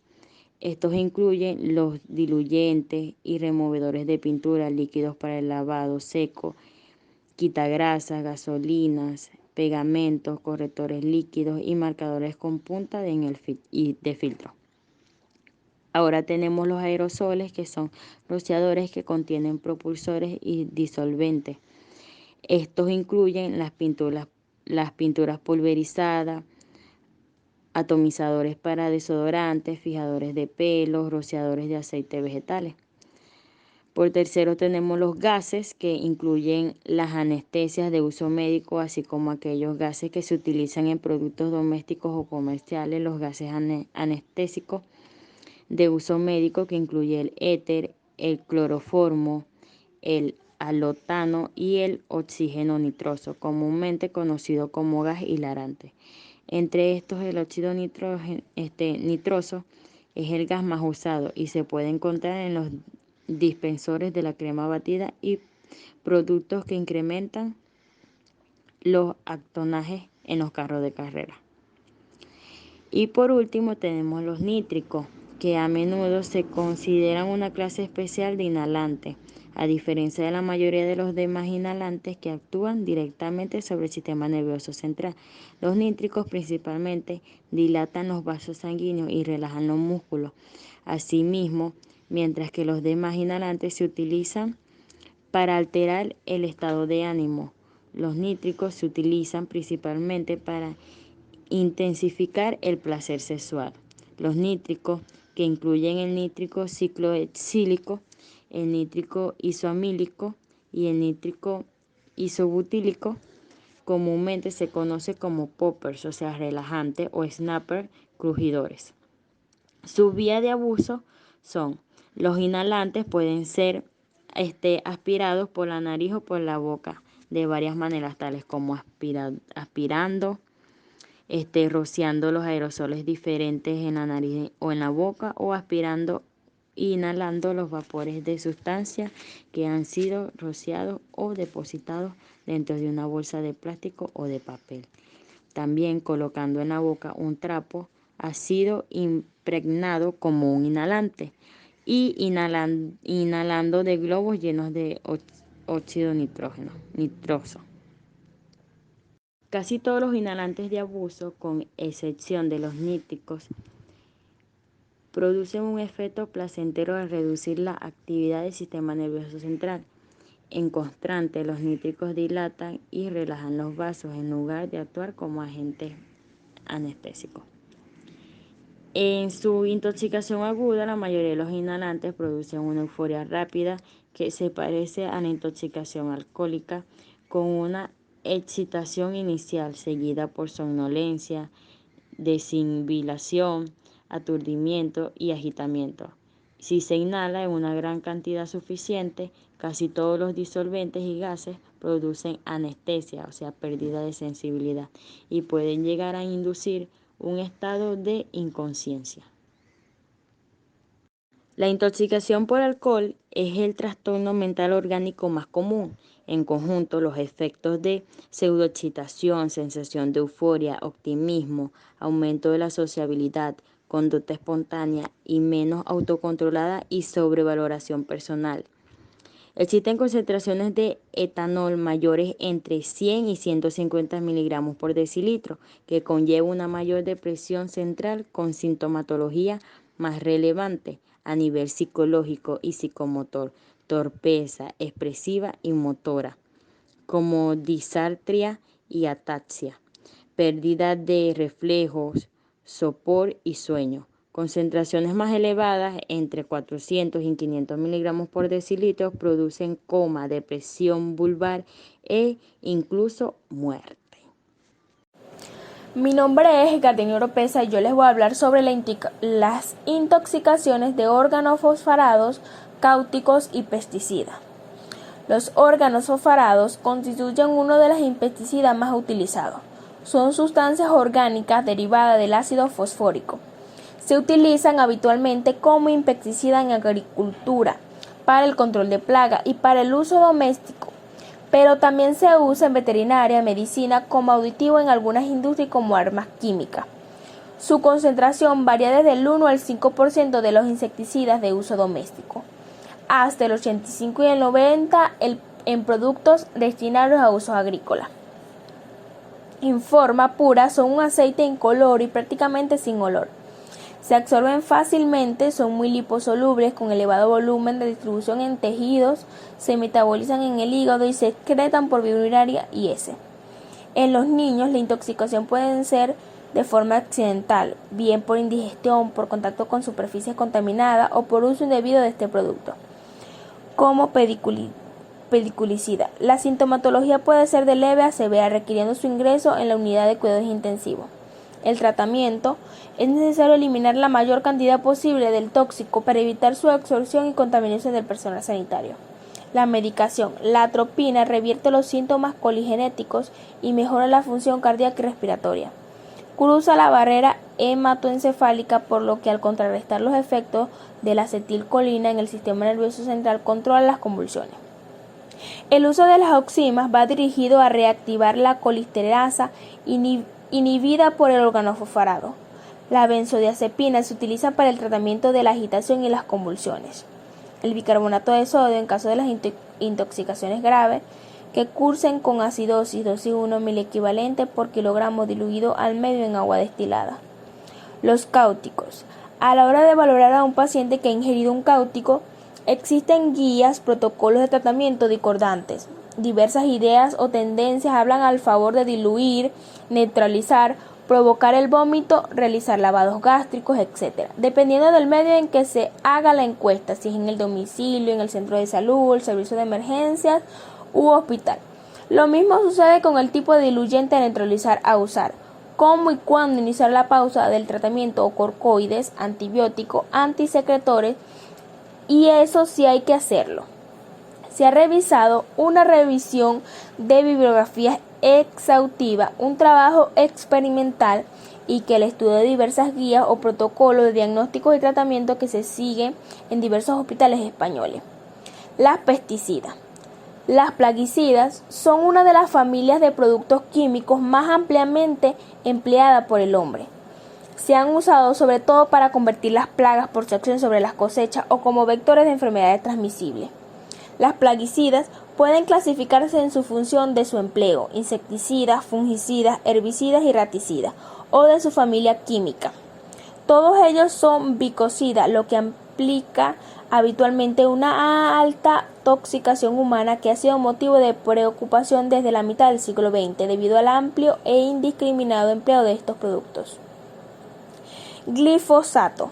Estos incluyen los diluyentes y removedores de pintura, líquidos para el lavado seco, quitagrasas, gasolinas, pegamentos, correctores líquidos y marcadores con punta de filtro. Ahora tenemos los aerosoles, que son rociadores que contienen propulsores y disolventes. Estos incluyen las pinturas pulverizadas, atomizadores para desodorantes, fijadores de pelos, rociadores de aceite vegetales. Por tercero tenemos los gases, que incluyen las anestesias de uso médico, así como aquellos gases que se utilizan en productos domésticos o comerciales, los gases anestésicos de uso médico, que incluye el éter, el cloroformo, el halotano y el oxígeno nitroso, comúnmente conocido como gas hilarante. Entre estos, el óxido nitroso es el gas más usado y se puede encontrar en los dispensores de la crema batida y productos que incrementan los octanajes en los carros de carrera. Y por último tenemos los nítricos, que a menudo se consideran una clase especial de inhalantes, a diferencia de la mayoría de los demás inhalantes que actúan directamente sobre el sistema nervioso central. Los nítricos principalmente dilatan los vasos sanguíneos y relajan los músculos. Asimismo, mientras que los demás inhalantes se utilizan para alterar el estado de ánimo, los nítricos se utilizan principalmente para intensificar el placer sexual. Los nítricos, que incluyen el nítrico ciclohexílico, el nítrico isoamílico y el nítrico isobutílico, comúnmente se conoce como poppers, o sea, relajantes, o snapper, crujidores. Sus vías de abuso son: los inhalantes pueden ser aspirados por la nariz o por la boca de varias maneras, tales como aspirando, rociando los aerosoles diferentes en la nariz o en la boca, o aspirando e inhalando los vapores de sustancias que han sido rociados o depositados dentro de una bolsa de plástico o de papel. También colocando en la boca un trapo ha sido impregnado como un inhalante y inhalando de globos llenos de óxido nitroso. Casi todos los inhalantes de abuso, con excepción de los nítricos, producen un efecto placentero al reducir la actividad del sistema nervioso central. En contraste, los nítricos dilatan y relajan los vasos en lugar de actuar como agentes anestésico. En su intoxicación aguda, la mayoría de los inhalantes producen una euforia rápida que se parece a la intoxicación alcohólica, con una excitación inicial seguida por somnolencia, desinhibición, aturdimiento y agitamiento. Si se inhala en una gran cantidad suficiente, casi todos los disolventes y gases producen anestesia, o sea, pérdida de sensibilidad, y pueden llegar a inducir un estado de inconsciencia. La intoxicación por alcohol es el trastorno mental orgánico más común. En conjunto, los efectos de pseudoexcitación, sensación de euforia, optimismo, aumento de la sociabilidad, conducta espontánea y menos autocontrolada y sobrevaloración personal. Existen concentraciones de etanol mayores entre 100 y 150 miligramos por decilitro, que conlleva una mayor depresión central con sintomatología más relevante a nivel psicológico y psicomotor, torpeza expresiva y motora, como disartria y ataxia, pérdida de reflejos, sopor y sueño. Concentraciones más elevadas, entre 400 y 500 miligramos por decilitro, producen coma, depresión vulvar e incluso muerte. Mi nombre es Gardenia Oropesa y yo les voy a hablar sobre las intoxicaciones de órganos fosfarados, cáusticos y pesticidas. Los órganos fosfarados constituyen uno de los pesticidas más utilizados. Son sustancias orgánicas derivadas del ácido fosfórico. Se utilizan habitualmente como insecticida en agricultura, para el control de plagas y para el uso doméstico, pero también se usa en veterinaria, medicina, como aditivo en algunas industrias como armas químicas. Su concentración varía desde el 1 al 5% de los insecticidas de uso doméstico, hasta el 85 y el 90% en productos destinados a usos agrícolas. En forma pura son un aceite incoloro y prácticamente sin olor. Se absorben fácilmente, son muy liposolubles con elevado volumen de distribución en tejidos, se metabolizan en el hígado y se excretan por vía urinaria y heces. En los niños la intoxicación puede ser de forma accidental, bien por indigestión, por contacto con superficies contaminadas o por uso indebido de este producto, como pediculicida. La sintomatología puede ser de leve a severa, requiriendo su ingreso en la unidad de cuidados intensivos. El tratamiento: es necesario eliminar la mayor cantidad posible del tóxico para evitar su absorción y contaminación del personal sanitario. La medicación: la atropina revierte los síntomas coligenéticos y mejora la función cardíaca y respiratoria. Cruza la barrera hematoencefálica, por lo que al contrarrestar los efectos de la acetilcolina en el sistema nervioso central controla las convulsiones. El uso de las oximas va dirigido a reactivar la colisterasa inhibida por el órgano fosforado. La benzodiazepina se utiliza para el tratamiento de la agitación y las convulsiones. El bicarbonato de sodio en caso de las intoxicaciones graves que cursen con acidosis, dosis 1 miliequivalente por kilogramo diluido al medio en agua destilada. Los cáusticos: a la hora de valorar a un paciente que ha ingerido un cáustico, existen guías, protocolos de tratamiento discordantes. Diversas ideas o tendencias hablan al favor de diluir, neutralizar, provocar el vómito, realizar lavados gástricos, etc. Dependiendo del medio en que se haga la encuesta, si es en el domicilio, en el centro de salud, el servicio de emergencias u hospital. Lo mismo sucede con el tipo de diluyente a neutralizar a usar, cómo y cuándo iniciar la pausa del tratamiento o corcoides, antibióticos, antisecretores, y eso sí hay que hacerlo. Se ha realizado una revisión de bibliografía exhaustiva, un trabajo experimental, y que el estudio de diversas guías o protocolos de diagnóstico y tratamiento que se siguen en diversos hospitales españoles. Las pesticidas. Las plaguicidas son una de las familias de productos químicos más ampliamente empleadas por el hombre. Se han usado sobre todo para combatir las plagas por su acción sobre las cosechas o como vectores de enfermedades transmisibles. Las plaguicidas pueden clasificarse en su función de su empleo: insecticidas, fungicidas, herbicidas y raticidas, o de su familia química. Todos ellos son bicocidas, lo que implica habitualmente una alta intoxicación humana que ha sido motivo de preocupación desde la mitad del siglo XX debido al amplio e indiscriminado empleo de estos productos. Glifosato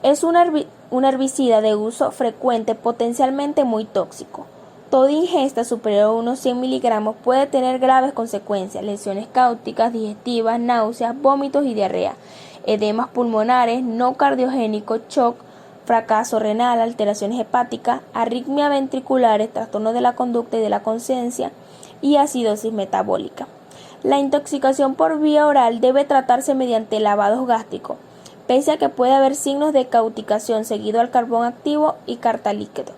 es un herbicida de uso frecuente potencialmente muy tóxico. Toda ingesta superior a unos 100 miligramos puede tener graves consecuencias, lesiones cáusticas, digestivas, náuseas, vómitos y diarrea, edemas pulmonares, no cardiogénicos, shock, fracaso renal, alteraciones hepáticas, arritmia ventriculares, trastornos de la conducta y de la conciencia y acidosis metabólica. La intoxicación por vía oral debe tratarse mediante lavados gástricos, pese a que puede haber signos de cauticación seguido al carbón activo y carta líquido.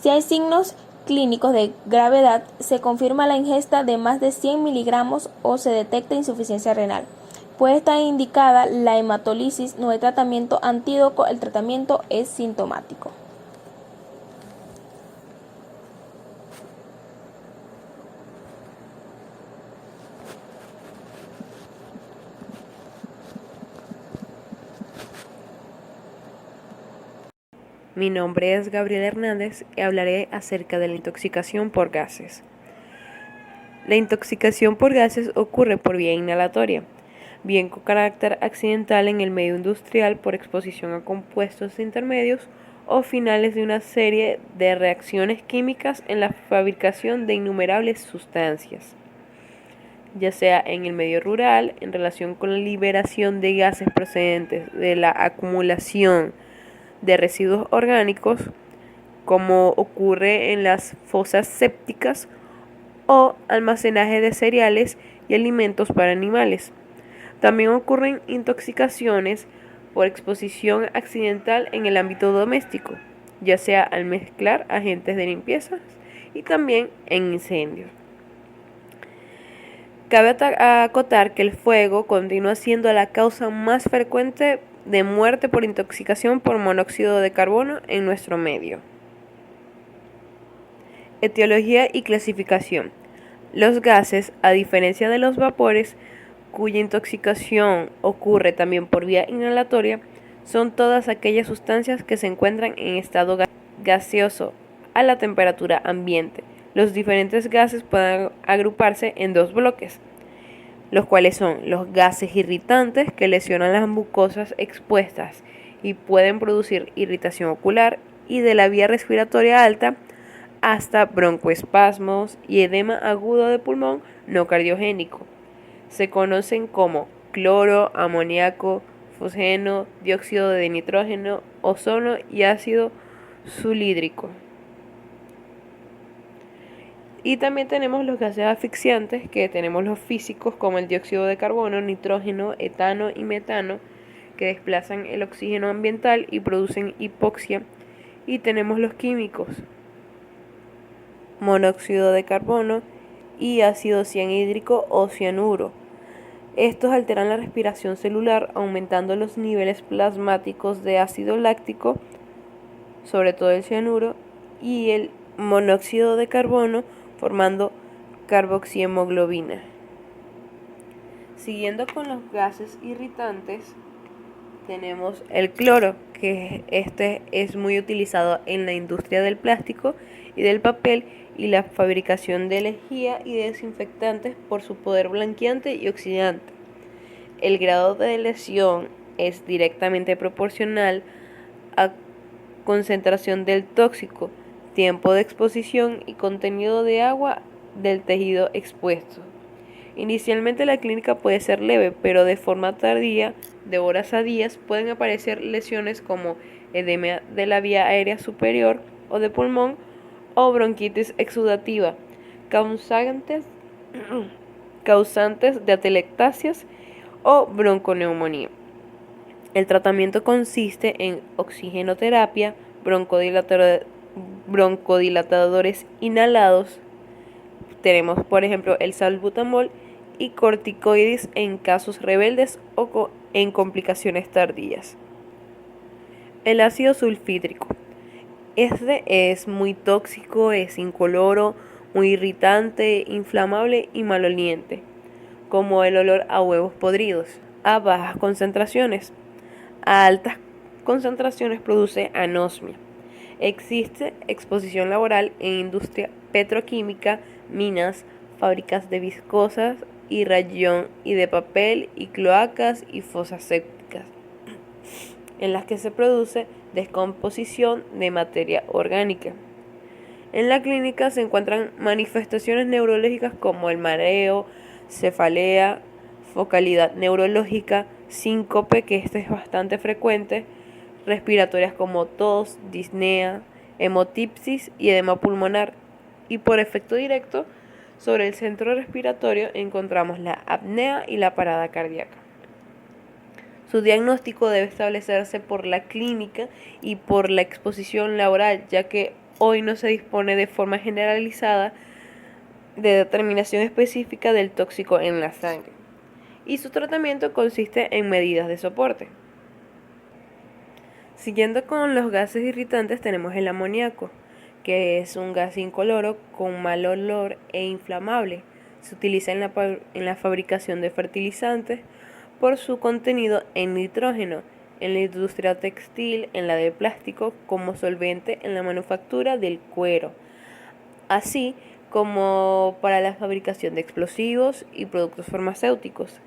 Si hay signos clínicos de gravedad, se confirma la ingesta de más de 100 miligramos o se detecta insuficiencia renal. Puede estar indicada la hematólisis, no hay tratamiento antídoto, el tratamiento es sintomático. Mi nombre es Gabriela Hernández y hablaré acerca de la intoxicación por gases. La intoxicación por gases ocurre por vía inhalatoria, bien con carácter accidental en el medio industrial por exposición a compuestos intermedios o finales de una serie de reacciones químicas en la fabricación de innumerables sustancias, ya sea en el medio rural, en relación con la liberación de gases procedentes de la acumulación de residuos orgánicos, como ocurre en las fosas sépticas, o almacenaje de cereales y alimentos para animales. También ocurren intoxicaciones por exposición accidental en el ámbito doméstico, ya sea al mezclar agentes de limpieza y también en incendios. Cabe acotar que el fuego continúa siendo la causa más frecuente de muerte por intoxicación por monóxido de carbono en nuestro medio. Etiología y clasificación. Los gases, a diferencia de los vapores, cuya intoxicación ocurre también por vía inhalatoria, son todas aquellas sustancias que se encuentran en estado gaseoso a la temperatura ambiente. Los diferentes gases pueden agruparse en dos bloques, los cuales son los gases irritantes que lesionan las mucosas expuestas y pueden producir irritación ocular y de la vía respiratoria alta hasta broncoespasmos y edema agudo de pulmón no cardiogénico. Se conocen como cloro, amoníaco, fosgeno, dióxido de nitrógeno, ozono y ácido sulfúrico. Y también tenemos los gases asfixiantes, que tenemos los físicos como el dióxido de carbono, nitrógeno, etano y metano, que desplazan el oxígeno ambiental y producen hipoxia. Y tenemos los químicos, monóxido de carbono y ácido cianhídrico o cianuro. Estos alteran la respiración celular, aumentando los niveles plasmáticos de ácido láctico, sobre todo el cianuro, y el monóxido de carbono, formando carboxihemoglobina. Siguiendo con los gases irritantes, tenemos el cloro, que este es muy utilizado en la industria del plástico y del papel y la fabricación de lejía y desinfectantes por su poder blanqueante y oxidante. El grado de lesión es directamente proporcional a concentración del tóxico, tiempo de exposición y contenido de agua del tejido expuesto. Inicialmente la clínica puede ser leve, pero de forma tardía, de horas a días, pueden aparecer lesiones como edema de la vía aérea superior o de pulmón o bronquitis exudativa, causantes de atelectasias o bronconeumonía. El tratamiento consiste en oxigenoterapia, broncodilatadores inhalados, tenemos por ejemplo el salbutamol, y corticoides en casos rebeldes o en complicaciones tardías. El ácido sulfídrico. Este es muy tóxico, es incoloro, muy irritante, inflamable y maloliente, como el olor a huevos podridos, a bajas concentraciones. A altas concentraciones produce anosmia. Existe exposición laboral en industria petroquímica, minas, fábricas de viscosas y rayón y de papel y cloacas y fosas sépticas, en las que se produce descomposición de materia orgánica. En la clínica se encuentran manifestaciones neurológicas como el mareo, cefalea, focalidad neurológica, síncope, que este es bastante frecuente, respiratorias como tos, disnea, hemotipsis y edema pulmonar. Y por efecto directo sobre el centro respiratorio encontramos la apnea y la parada cardíaca. Su diagnóstico debe establecerse por la clínica y por la exposición laboral, ya que hoy no se dispone de forma generalizada de determinación específica del tóxico en la sangre. Y su tratamiento consiste en medidas de soporte. Siguiendo con los gases irritantes tenemos el amoníaco, que es un gas incoloro con mal olor e inflamable. Se utiliza en la fabricación de fertilizantes por su contenido en nitrógeno, en la industria textil, en la de plástico, como solvente en la manufactura del cuero, así como para la fabricación de explosivos y productos farmacéuticos.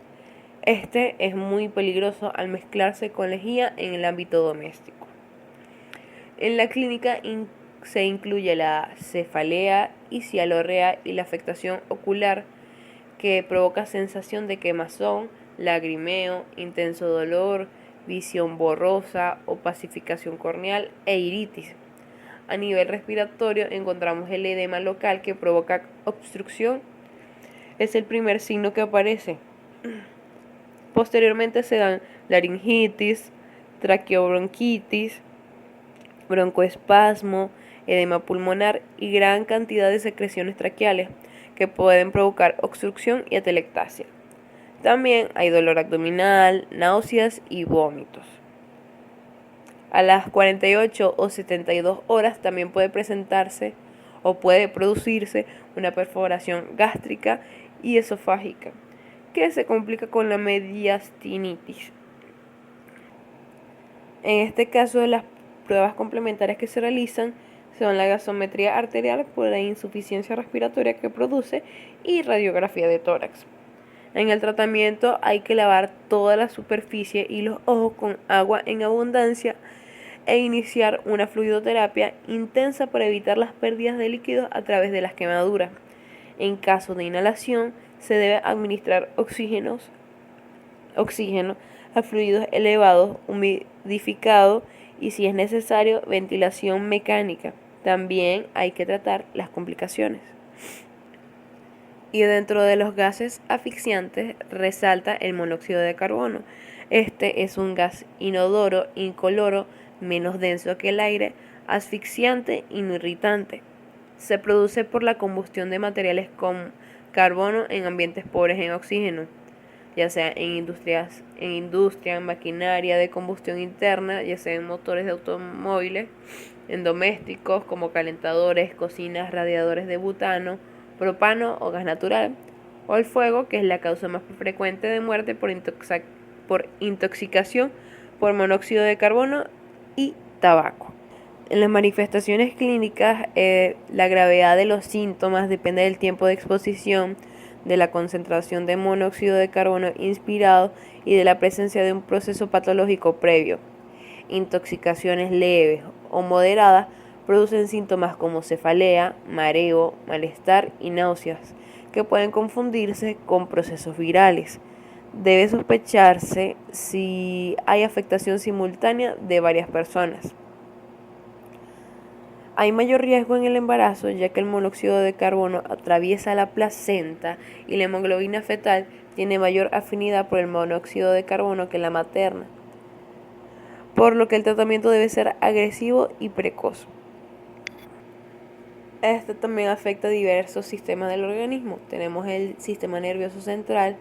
Este es muy peligroso al mezclarse con lejía en el ámbito doméstico. En la clínica se incluye la cefalea y cialorrea y la afectación ocular, que provoca sensación de quemazón, lagrimeo, intenso dolor, visión borrosa, opacificación corneal e iritis. A nivel respiratorio encontramos el edema local, que provoca obstrucción. Es el primer signo que aparece. Posteriormente se dan laringitis, traqueobronquitis, broncoespasmo, edema pulmonar y gran cantidad de secreciones traqueales que pueden provocar obstrucción y atelectasia. También hay dolor abdominal, náuseas y vómitos. A las 48 o 72 horas también puede presentarse o puede producirse una perforación gástrica y esofágica, que se complica con la mediastinitis. En este caso, las pruebas complementarias que se realizan son la gasometría arterial por la insuficiencia respiratoria que produce y radiografía de tórax. En el tratamiento hay que lavar toda la superficie y los ojos con agua en abundancia e iniciar una fluidoterapia intensa para evitar las pérdidas de líquidos a través de las quemaduras. En caso de inhalación, se debe administrar oxígeno a fluidos elevados, humidificado y, si es necesario, ventilación mecánica. También hay que tratar las complicaciones. Y dentro de los gases asfixiantes resalta el monóxido de carbono. Este es un gas inodoro, incoloro, menos denso que el aire, asfixiante y no irritante. Se produce por la combustión de materiales con carbono en ambientes pobres en oxígeno, ya sea en industria, en maquinaria de combustión interna, ya sea en motores de automóviles, en domésticos como calentadores, cocinas, radiadores de butano, propano o gas natural, o el fuego, que es la causa más frecuente de muerte por intoxicación por monóxido de carbono y tabaco. En las manifestaciones clínicas, la gravedad de los síntomas depende del tiempo de exposición, de la concentración de monóxido de carbono inspirado y de la presencia de un proceso patológico previo. Intoxicaciones leves o moderadas producen síntomas como cefalea, mareo, malestar y náuseas, que pueden confundirse con procesos virales. Debe sospecharse si hay afectación simultánea de varias personas. Hay mayor riesgo en el embarazo, ya que el monóxido de carbono atraviesa la placenta y la hemoglobina fetal tiene mayor afinidad por el monóxido de carbono que la materna, por lo que el tratamiento debe ser agresivo y precoz. Esto también afecta a diversos sistemas del organismo. Tenemos el sistema nervioso central,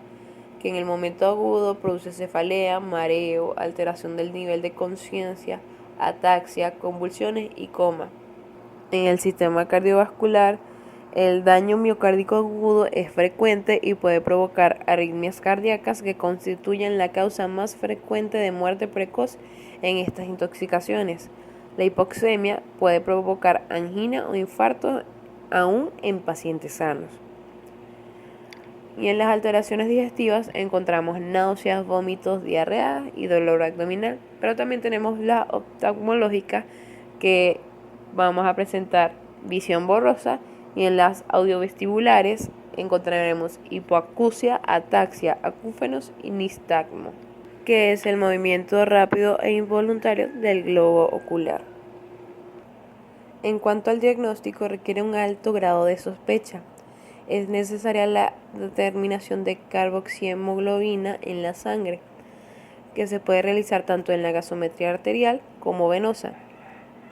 que en el momento agudo produce cefalea, mareo, alteración del nivel de conciencia, ataxia, convulsiones y coma. En el sistema cardiovascular, el daño miocárdico agudo es frecuente y puede provocar arritmias cardíacas, que constituyen la causa más frecuente de muerte precoz en estas intoxicaciones. La hipoxemia puede provocar angina o infarto aún en pacientes sanos. Y en las alteraciones digestivas encontramos náuseas, vómitos, diarrea y dolor abdominal. Pero también tenemos la oftalmológica, que vamos a presentar visión borrosa, y en las audiovestibulares encontraremos hipoacusia, ataxia, acúfenos y nistagmo, que es el movimiento rápido e involuntario del globo ocular. En cuanto al diagnóstico, requiere un alto grado de sospecha. Es necesaria la determinación de carboxihemoglobina en la sangre, que se puede realizar tanto en la gasometría arterial como venosa.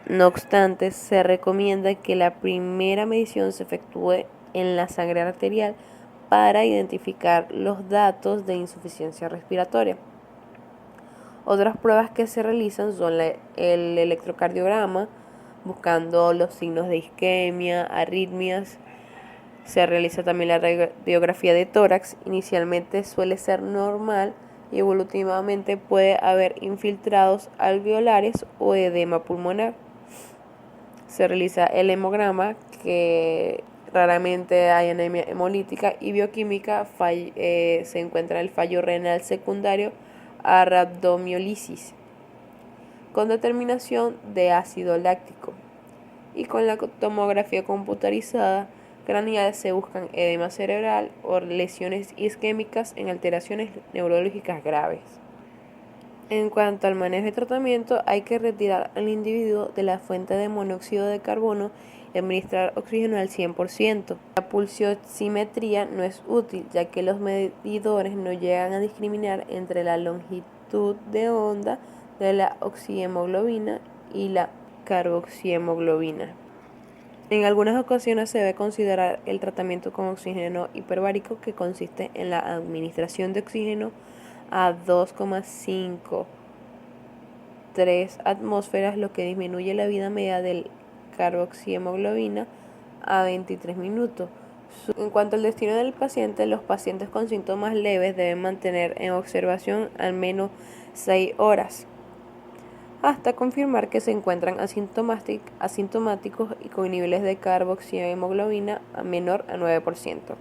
No obstante, se recomienda que la primera medición se efectúe en la sangre arterial para identificar los datos de insuficiencia respiratoria. Otras pruebas que se realizan son el electrocardiograma, buscando los signos de isquemia, arritmias. Se realiza también la radiografía de tórax. Inicialmente suele ser normal y evolutivamente puede haber infiltrados alveolares o edema pulmonar. Se realiza el hemograma, que raramente hay anemia hemolítica, y bioquímica se encuentra el fallo renal secundario a rabdomiólisis, con determinación de ácido láctico. Y con la tomografía computarizada craneal se buscan edema cerebral o lesiones isquémicas en alteraciones neurológicas graves. En cuanto al manejo y tratamiento, hay que retirar al individuo de la fuente de monóxido de carbono y administrar oxígeno al 100%. La pulsioximetría no es útil, ya que los medidores no llegan a discriminar entre la longitud de onda de la oxihemoglobina y la carboxihemoglobina. En algunas ocasiones se debe considerar el tratamiento con oxígeno hiperbárico, que consiste en la administración de oxígeno a 2,53 atmósferas, lo que disminuye la vida media del carboxihemoglobina a 23 minutos. En cuanto al destino del paciente, los pacientes con síntomas leves deben mantener en observación al menos 6 horas, hasta confirmar que se encuentran asintomáticos y con niveles de carboxihemoglobina menor a 9%.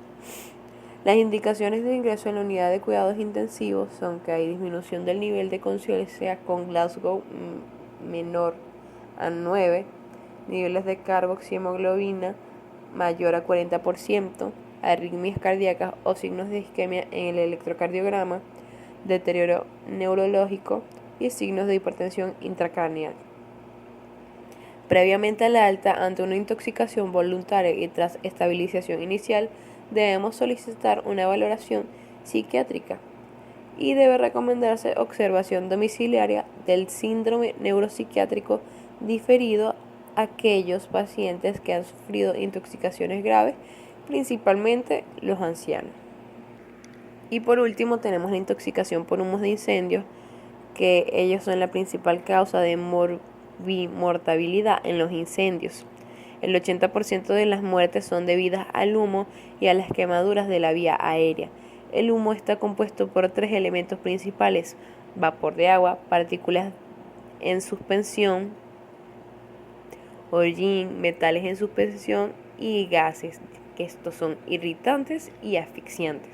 Las indicaciones de ingreso en la unidad de cuidados intensivos son que hay disminución del nivel de conciencia con Glasgow menor a 9, niveles de carboxihemoglobina mayor a 40%, arritmias cardíacas o signos de isquemia en el electrocardiograma, deterioro neurológico y signos de hipertensión intracraneal. Previamente a la alta, ante una intoxicación voluntaria y tras estabilización inicial, debemos solicitar una valoración psiquiátrica y debe recomendarse observación domiciliaria del síndrome neuropsiquiátrico diferido a aquellos pacientes que han sufrido intoxicaciones graves, principalmente los ancianos. Y por último tenemos la intoxicación por humos de incendios, que ellos son la principal causa de mortabilidad en los incendios. El 80% de las muertes son debidas al humo y a las quemaduras de la vía aérea. El humo está compuesto por 3 elementos principales: vapor de agua, partículas en suspensión, hollín, metales en suspensión y gases, que estos son irritantes y asfixiantes.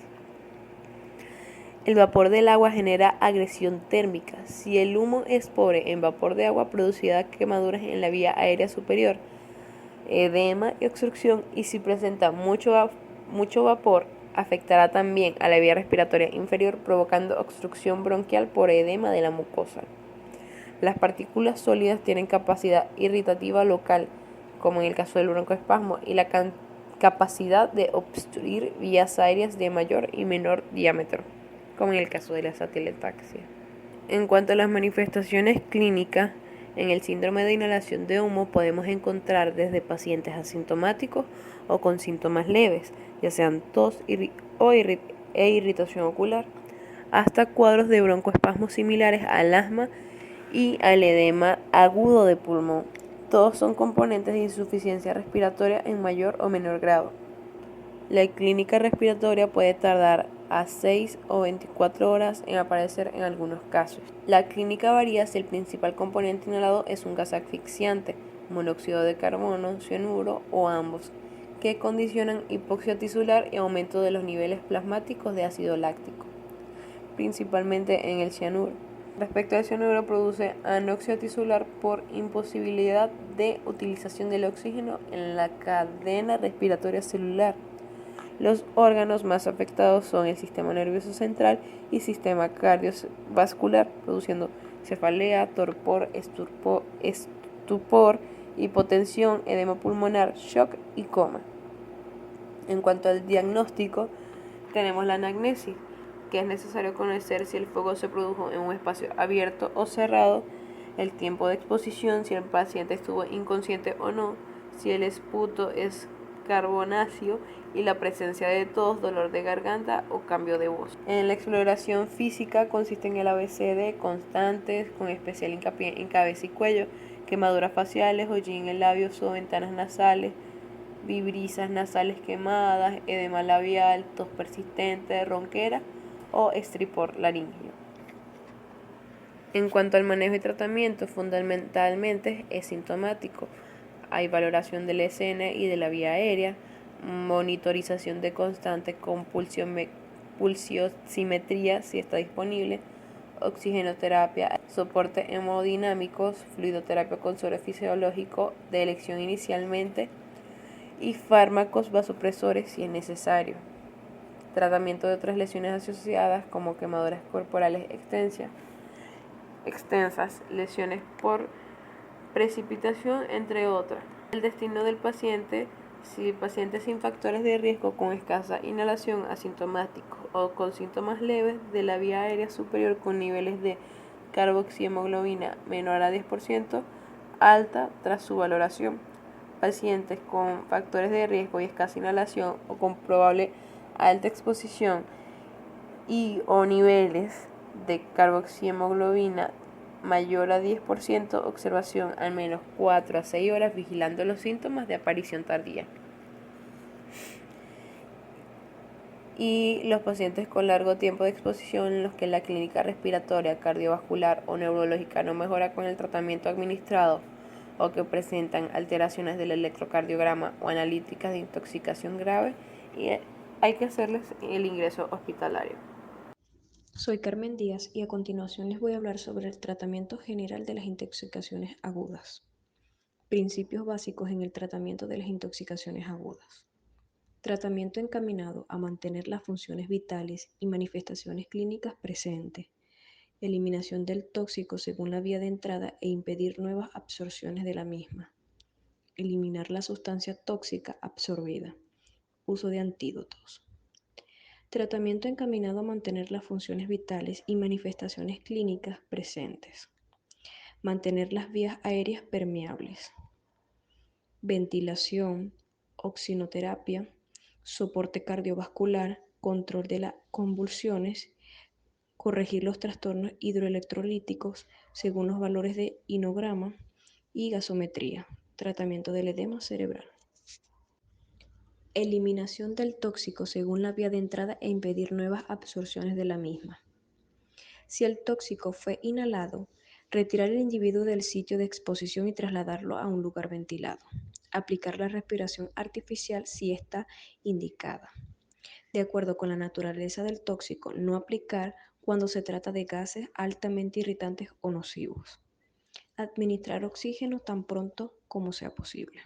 El vapor del agua genera agresión térmica. Si el humo es pobre en vapor de agua, producirá quemaduras en la vía aérea superior, edema y obstrucción, y si presenta mucho vapor, afectará también a la vía respiratoria inferior, provocando obstrucción bronquial por edema de la mucosa. Las partículas sólidas tienen capacidad irritativa local, como en el caso del broncoespasmo, y la capacidad de obstruir vías aéreas de mayor y menor diámetro, como en el caso de la atelectasia. En cuanto a las manifestaciones clínicas, en el síndrome de inhalación de humo podemos encontrar desde pacientes asintomáticos o con síntomas leves, ya sean tos e irritación ocular, hasta cuadros de broncoespasmos similares al asma y al edema agudo de pulmón. Todos son componentes de insuficiencia respiratoria en mayor o menor grado. La clínica respiratoria puede tardar a 6 o 24 horas en aparecer en algunos casos. La clínica varía si el principal componente inhalado es un gas asfixiante, monóxido de carbono, cianuro o ambos, que condicionan hipoxia tisular y aumento de los niveles plasmáticos de ácido láctico, principalmente en el cianuro. Respecto al cianuro, produce anoxia tisular por imposibilidad de utilización del oxígeno en la cadena respiratoria celular. Los órganos más afectados son el sistema nervioso central y sistema cardiovascular, produciendo cefalea, torpor, estupor, hipotensión, edema pulmonar, shock y coma. En cuanto al diagnóstico, tenemos la anamnesis, que es necesario conocer si el fuego se produjo en un espacio abierto o cerrado, el tiempo de exposición, si el paciente estuvo inconsciente o no, si el esputo es carbonáceo y la presencia de tos, dolor de garganta o cambio de voz. En la exploración física consiste en el ABCD constantes, con especial hincapié en cabeza y cuello, quemaduras faciales, hollín en el labios o ventanas nasales, vibrisas nasales quemadas, edema labial, tos persistente, ronquera o estripor laríngeo. En cuanto al manejo y tratamiento, fundamentalmente es sintomático. Hay valoración de la escena y de la vía aérea, monitorización de constante con pulsiosimetría si está disponible, oxigenoterapia, soporte hemodinámicos, fluidoterapia con suero fisiológico de elección inicialmente y fármacos vasopresores si es necesario. Tratamiento de otras lesiones asociadas como quemaduras corporales extensas, lesiones por precipitación, entre otras. El destino del paciente: si el paciente sin factores de riesgo con escasa inhalación, asintomático o con síntomas leves de la vía aérea superior con niveles de carboxihemoglobina menor a 10%, alta tras su valoración. Pacientes con factores de riesgo y escasa inhalación o con probable alta exposición y o niveles de carboxihemoglobina mayor a 10%, observación al menos 4 a 6 horas vigilando los síntomas de aparición tardía. Y los pacientes con largo tiempo de exposición en los que la clínica respiratoria, cardiovascular o neurológica no mejora con el tratamiento administrado o que presentan alteraciones del electrocardiograma o analíticas de intoxicación grave, y hay que hacerles el ingreso hospitalario. Soy Carmen Díaz y a continuación les voy a hablar sobre el tratamiento general de las intoxicaciones agudas. Principios básicos en el tratamiento de las intoxicaciones agudas. Tratamiento encaminado a mantener las funciones vitales y manifestaciones clínicas presentes. Eliminación del tóxico según la vía de entrada e impedir nuevas absorciones de la misma. Eliminar la sustancia tóxica absorbida. Uso de antídotos. Tratamiento encaminado a mantener las funciones vitales y manifestaciones clínicas presentes. Mantener las vías aéreas permeables. Ventilación, oxigenoterapia, soporte cardiovascular, control de las convulsiones, corregir los trastornos hidroelectrolíticos según los valores de inograma y gasometría. Tratamiento del edema cerebral. Eliminación del tóxico según la vía de entrada e impedir nuevas absorciones de la misma. Si el tóxico fue inhalado, retirar el individuo del sitio de exposición y trasladarlo a un lugar ventilado. Aplicar la respiración artificial si está indicada. De acuerdo con la naturaleza del tóxico, no aplicar cuando se trata de gases altamente irritantes o nocivos. Administrar oxígeno tan pronto como sea posible.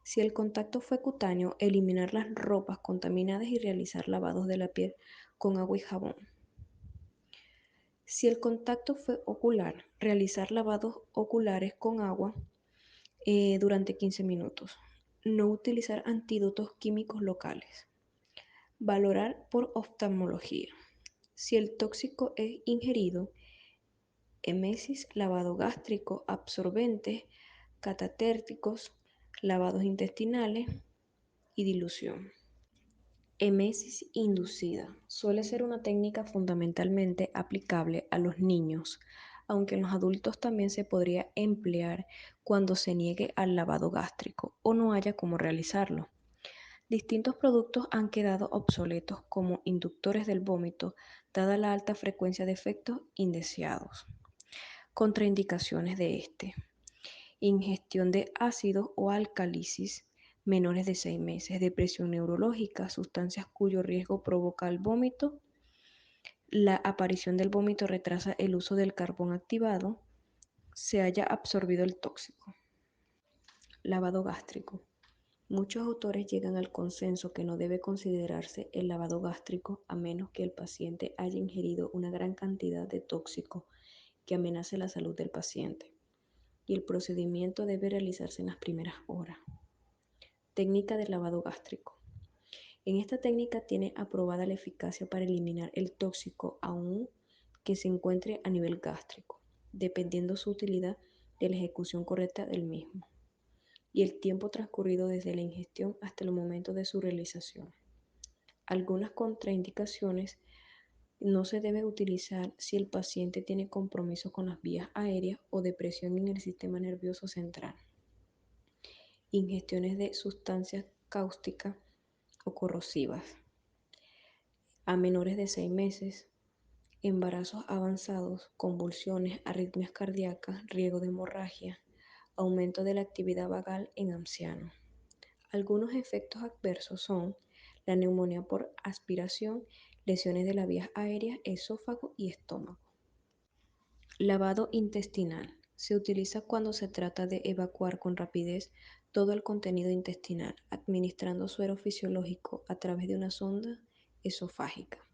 Si el contacto fue cutáneo, eliminar las ropas contaminadas y realizar lavados de la piel con agua y jabón. Si el contacto fue ocular, realizar lavados oculares con agua durante 15 minutos. No utilizar antídotos químicos locales. Valorar por oftalmología. Si el tóxico es ingerido, emesis, lavado gástrico, absorbentes, catatérticos, lavados intestinales y dilución. Emesis inducida suele ser una técnica fundamentalmente aplicable a los niños, aunque en los adultos también se podría emplear cuando se niegue al lavado gástrico o no haya cómo realizarlo. Distintos productos han quedado obsoletos como inductores del vómito, dada la alta frecuencia de efectos indeseados. Contraindicaciones de este: ingestión de ácidos o alcalisis menores de 6 meses, depresión neurológica, sustancias cuyo riesgo provoca el vómito. La aparición del vómito retrasa el uso del carbón activado, se haya absorbido el tóxico. Lavado gástrico. Muchos autores llegan al consenso que no debe considerarse el lavado gástrico a menos que el paciente haya ingerido una gran cantidad de tóxico que amenace la salud del paciente, y el procedimiento debe realizarse en las primeras horas. Técnica de lavado gástrico. En esta técnica tiene aprobada la eficacia para eliminar el tóxico aún que se encuentre a nivel gástrico, dependiendo su utilidad de la ejecución correcta del mismo y el tiempo transcurrido desde la ingestión hasta el momento de su realización. Algunas contraindicaciones: no se debe utilizar si el paciente tiene compromiso con las vías aéreas o depresión en el sistema nervioso central. Ingestiones de sustancias cáusticas o corrosivas a menores de 6 meses, embarazos avanzados, convulsiones, arritmias cardíacas, riesgo de hemorragia, aumento de la actividad vagal en ancianos. Algunos efectos adversos son la neumonía por aspiración, lesiones de las vías aéreas, esófago y estómago. Lavado intestinal. Se utiliza cuando se trata de evacuar con rapidez todo el contenido intestinal, administrando suero fisiológico a través de una sonda esofágica.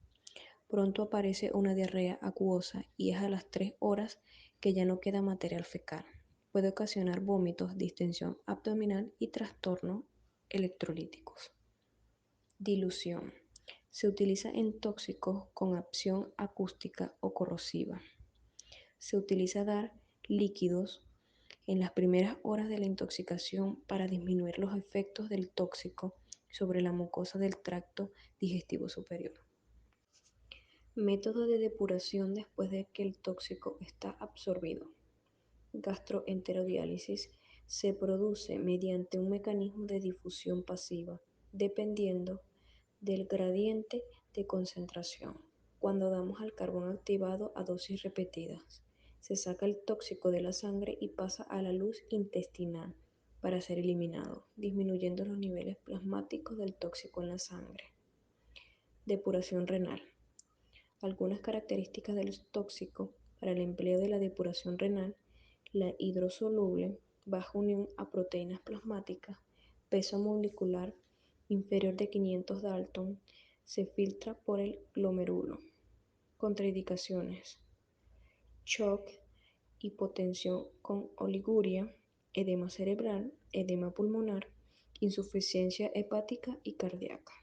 Pronto aparece una diarrea acuosa y es a las 3 horas que ya no queda material fecal. Puede ocasionar vómitos, distensión abdominal y trastornos electrolíticos. Dilución. Se utiliza en tóxicos con acción acústica o corrosiva. Se utiliza dar líquidos en las primeras horas de la intoxicación para disminuir los efectos del tóxico sobre la mucosa del tracto digestivo superior. Método de depuración después de que el tóxico está absorbido. Gastroenterodiálisis se produce mediante un mecanismo de difusión pasiva, dependiendo del gradiente de concentración. Cuando damos al carbón activado a dosis repetidas, se saca el tóxico de la sangre y pasa a la luz intestinal para ser eliminado, disminuyendo los niveles plasmáticos del tóxico en la sangre. Depuración renal. Algunas características del tóxico para el empleo de la depuración renal: la hidrosoluble, baja unión a proteínas plasmáticas, peso molecular inferior de 500 Dalton, se filtra por el glomérulo. Contraindicaciones: shock, hipotensión con oliguria, edema cerebral, edema pulmonar, insuficiencia hepática y cardíaca.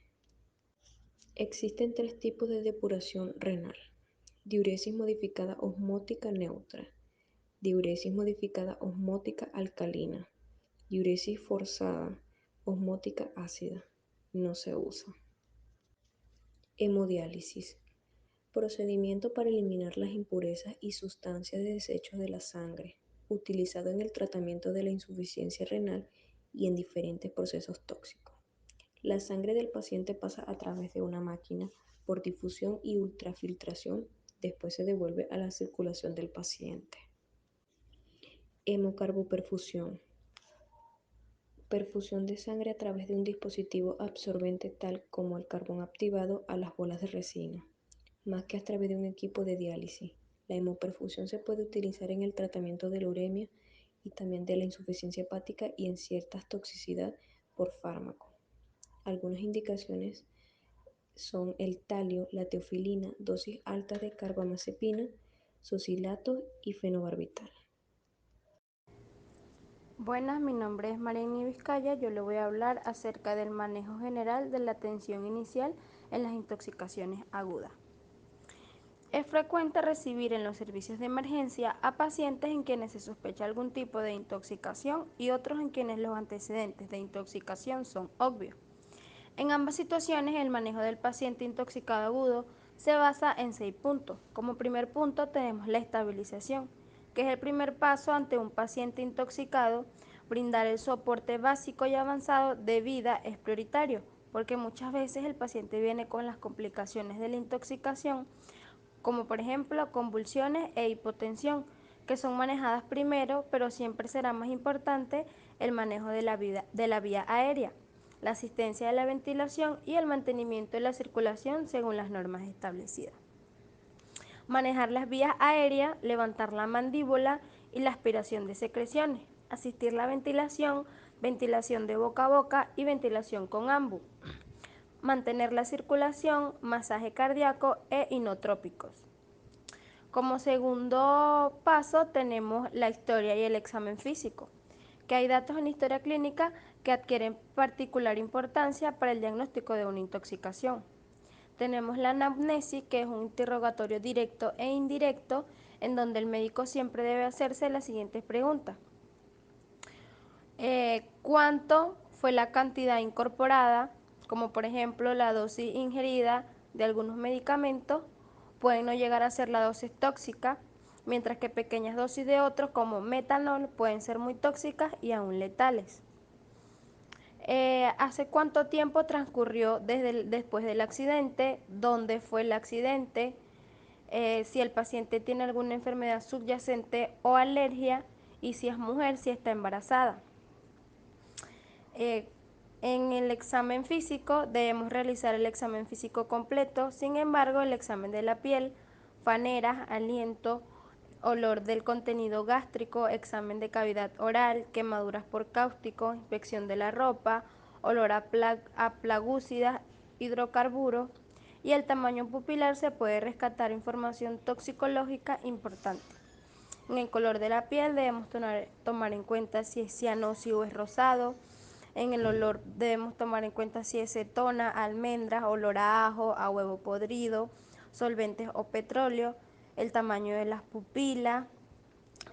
Existen 3 tipos de depuración renal: diuresis modificada osmótica neutra, diuresis modificada osmótica alcalina, diuresis forzada osmótica ácida. No se usa. Hemodiálisis. Procedimiento para eliminar las impurezas y sustancias de desechos de la sangre, utilizado en el tratamiento de la insuficiencia renal y en diferentes procesos tóxicos. La sangre del paciente pasa a través de una máquina por difusión y ultrafiltración, después se devuelve a la circulación del paciente. Hemocarboperfusión. Perfusión de sangre a través de un dispositivo absorbente tal como el carbón activado a las bolas de resina, más que a través de un equipo de diálisis. La hemoperfusión se puede utilizar en el tratamiento de la uremia y también de la insuficiencia hepática y en ciertas toxicidad por fármaco. Algunas indicaciones son el talio, la teofilina, dosis altas de carbamazepina, sosilato y fenobarbital. Buenas, mi nombre es Mariani Vizcaya. Yo le voy a hablar acerca del manejo general de la atención inicial en las intoxicaciones agudas. Es frecuente recibir en los servicios de emergencia a pacientes en quienes se sospecha algún tipo de intoxicación y otros en quienes los antecedentes de intoxicación son obvios. En ambas situaciones, el manejo del paciente intoxicado agudo se basa en 6 puntos. Como primer punto tenemos la estabilización, que es el primer paso ante un paciente intoxicado. Brindar el soporte básico y avanzado de vida es prioritario, porque muchas veces el paciente viene con las complicaciones de la intoxicación, como por ejemplo convulsiones e hipotensión, que son manejadas primero, pero siempre será más importante el manejo de la vía aérea, la asistencia de la ventilación y el mantenimiento de la circulación según las normas establecidas. Manejar las vías aéreas, levantar la mandíbula y la aspiración de secreciones, asistir la ventilación, ventilación de boca a boca y ventilación con ambu. Mantener la circulación, masaje cardíaco e inotrópicos. Como segundo paso tenemos la historia y el examen físico, que hay datos en historia clínica que adquieren particular importancia para el diagnóstico de una intoxicación. Tenemos la anamnesis, que es un interrogatorio directo e indirecto, en donde el médico siempre debe hacerse las siguientes preguntas. ¿Cuánto fue la cantidad incorporada? Como por ejemplo la dosis ingerida de algunos medicamentos, pueden no llegar a ser la dosis tóxica, mientras que pequeñas dosis de otros como metanol pueden ser muy tóxicas y aún letales. ¿Hace cuánto tiempo transcurrió después del accidente? ¿Dónde fue el accidente? Si el paciente tiene alguna enfermedad subyacente o alergia, y si es mujer, si está embarazada. En el examen físico debemos realizar el examen físico completo, sin embargo el examen de la piel, faneras, aliento, olor del contenido gástrico, examen de cavidad oral, quemaduras por cáustico, inspección de la ropa, olor a plaguicidas, hidrocarburos, y el tamaño pupilar se puede rescatar información toxicológica importante. En el color de la piel debemos tomar en cuenta si es cianósido o es rosado. En el olor debemos tomar en cuenta si es cetona, almendras, olor a ajo, a huevo podrido, solventes o petróleo, el tamaño de las pupilas,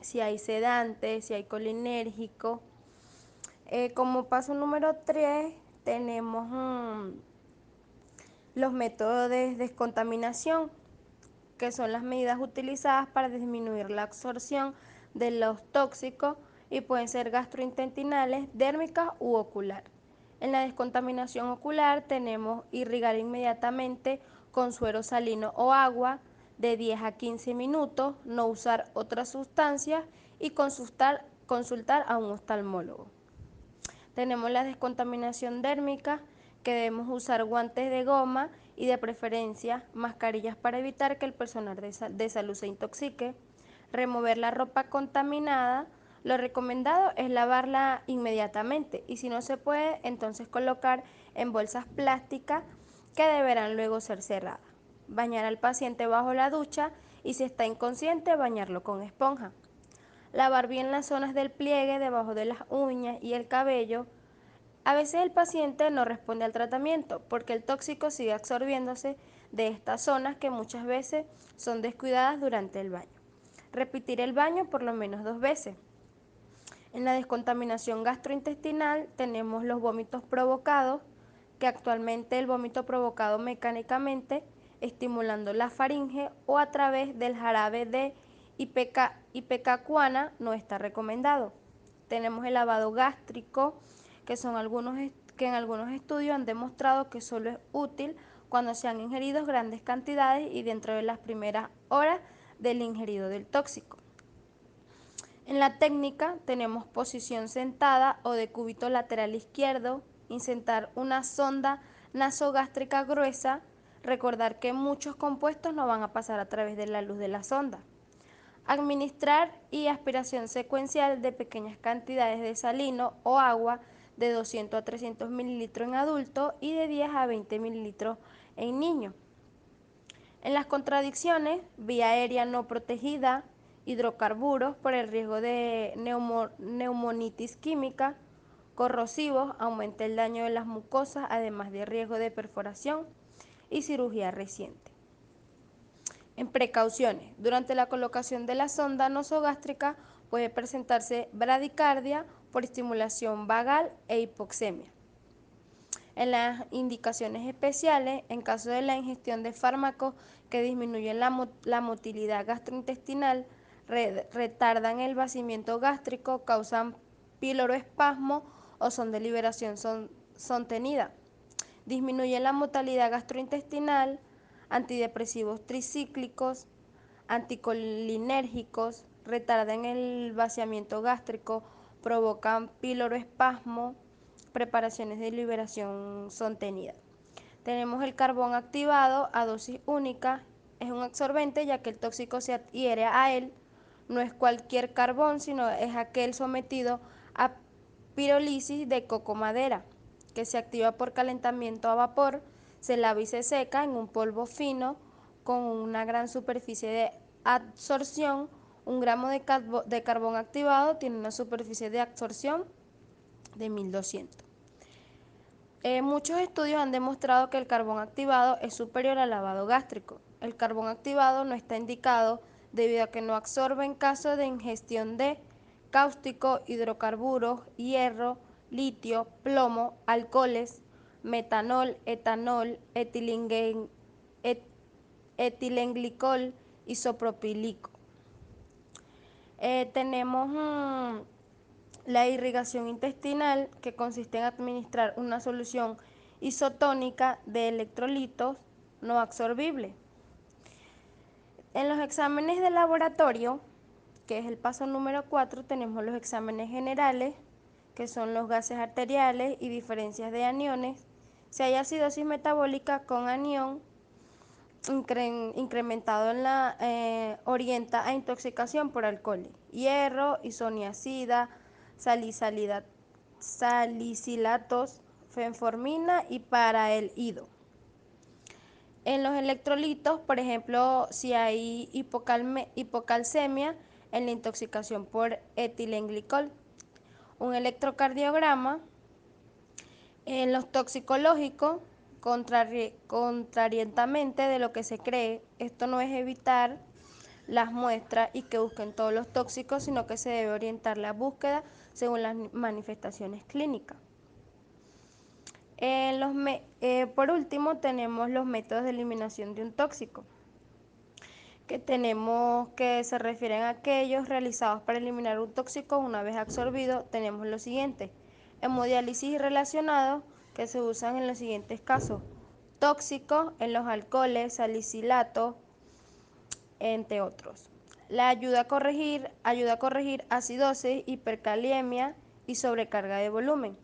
si hay sedantes, si hay colinérgico. Como paso número 3 tenemos los métodos de descontaminación, que son las medidas utilizadas para disminuir la absorción de los tóxicos y pueden ser gastrointestinales, dérmicas u ocular. En la descontaminación ocular tenemos irrigar inmediatamente con suero salino o agua de 10 a 15 minutos, no usar otras sustancias y consultar a un oftalmólogo. Tenemos la descontaminación dérmica, que debemos usar guantes de goma y de preferencia mascarillas para evitar que el personal de salud se intoxique. Remover la ropa contaminada, lo recomendado es lavarla inmediatamente y si no se puede, entonces colocar en bolsas plásticas que deberán luego ser cerradas. Bañar al paciente bajo la ducha y si está inconsciente, bañarlo con esponja. Lavar bien las zonas del pliegue debajo de las uñas y el cabello. A veces el paciente no responde al tratamiento porque el tóxico sigue absorbiéndose de estas zonas que muchas veces son descuidadas durante el baño. Repetir el baño por lo menos 2 veces. En la descontaminación gastrointestinal tenemos los vómitos provocados, que actualmente el vómito provocado mecánicamente, estimulando la faringe o a través del jarabe de ipecacuana, no está recomendado. Tenemos el lavado gástrico, que en algunos estudios han demostrado que solo es útil cuando se han ingerido grandes cantidades y dentro de las primeras horas del ingerido del tóxico. En la técnica tenemos posición sentada o de cúbito lateral izquierdo, insertar una sonda nasogástrica gruesa, recordar que muchos compuestos no van a pasar a través de la luz de la sonda. Administrar y aspiración secuencial de pequeñas cantidades de salino o agua de 200 a 300 mililitros en adultos y de 10 a 20 mililitros en niños. En las contradicciones, vía aérea no protegida, hidrocarburos por el riesgo de neumonitis química, corrosivos, aumenta el daño de las mucosas, además de riesgo de perforación y cirugía reciente. En precauciones, durante la colocación de la sonda nasogástrica puede presentarse bradicardia por estimulación vagal e hipoxemia. En las indicaciones especiales, en caso de la ingestión de fármacos que disminuyen la motilidad gastrointestinal, retardan el vaciamiento gástrico, causan piloroespasmo o son de liberación sostenida. Disminuye la motilidad gastrointestinal, antidepresivos tricíclicos, anticolinérgicos, retardan el vaciamiento gástrico, provocan piloroespasmo, preparaciones de liberación contenida. Tenemos el carbón activado a dosis única, es un absorbente ya que el tóxico se adhiere a él, no es cualquier carbón, sino es aquel sometido a pirólisis de coco madera, que se activa por calentamiento a vapor, se lava y se seca en un polvo fino con una gran superficie de absorción. Un gramo de carbón activado tiene una superficie de absorción de 1200. Muchos estudios han demostrado que el carbón activado es superior al lavado gástrico. El carbón activado no está indicado debido a que no absorbe en caso de ingestión de cáustico, hidrocarburos, hierro, litio, plomo, alcoholes, metanol, etanol, etilenglicol, isopropílico. Tenemos la irrigación intestinal, que consiste en administrar una solución isotónica de electrolitos no absorbibles. En los exámenes de laboratorio, que es el paso número 4, tenemos los exámenes generales, que son los gases arteriales y diferencias de aniones. Si hay acidosis metabólica con anión incrementado en orienta a intoxicación por alcohol, hierro, isoniazida, salicilatos, fenformina y paraelhido. En los electrolitos, por ejemplo, si hay hipocalcemia en la intoxicación por etilenglicol. Un electrocardiograma. En los toxicológicos, contrariamente de lo que se cree, esto no es evitar las muestras y que busquen todos los tóxicos, sino que se debe orientar la búsqueda según las manifestaciones clínicas. Por último, tenemos los métodos de eliminación de un tóxico, que se refieren a aquellos realizados para eliminar un tóxico una vez absorbido. Tenemos lo siguiente: hemodiálisis relacionados, que se usan en los siguientes casos: tóxicos en los alcoholes, salicilatos, entre otros. Ayuda a corregir acidosis, hipercaliemia y sobrecarga de volumen.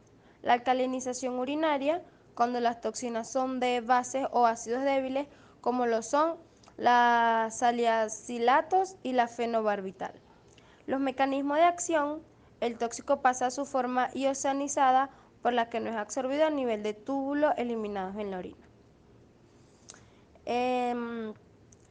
La alcalinización urinaria, cuando las toxinas son de bases o ácidos débiles, como lo son las salicilatos y la fenobarbital. Los mecanismos de acción: el tóxico pasa a su forma ionizada, por la que no es absorbido a nivel de túbulos eliminados en la orina.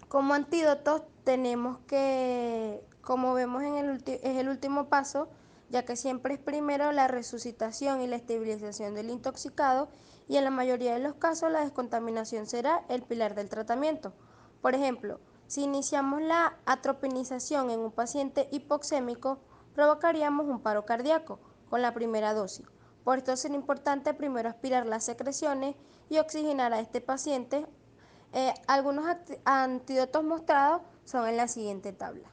Como antídotos tenemos que, como vemos es el último paso, ya que siempre es primero la resucitación y la estabilización del intoxicado, y en la mayoría de los casos la descontaminación será el pilar del tratamiento. Por ejemplo, si iniciamos la atropinización en un paciente hipoxémico, provocaríamos un paro cardíaco con la primera dosis. Por esto es importante primero aspirar las secreciones y oxigenar a este paciente. Algunos antídotos mostrados son en la siguiente tabla.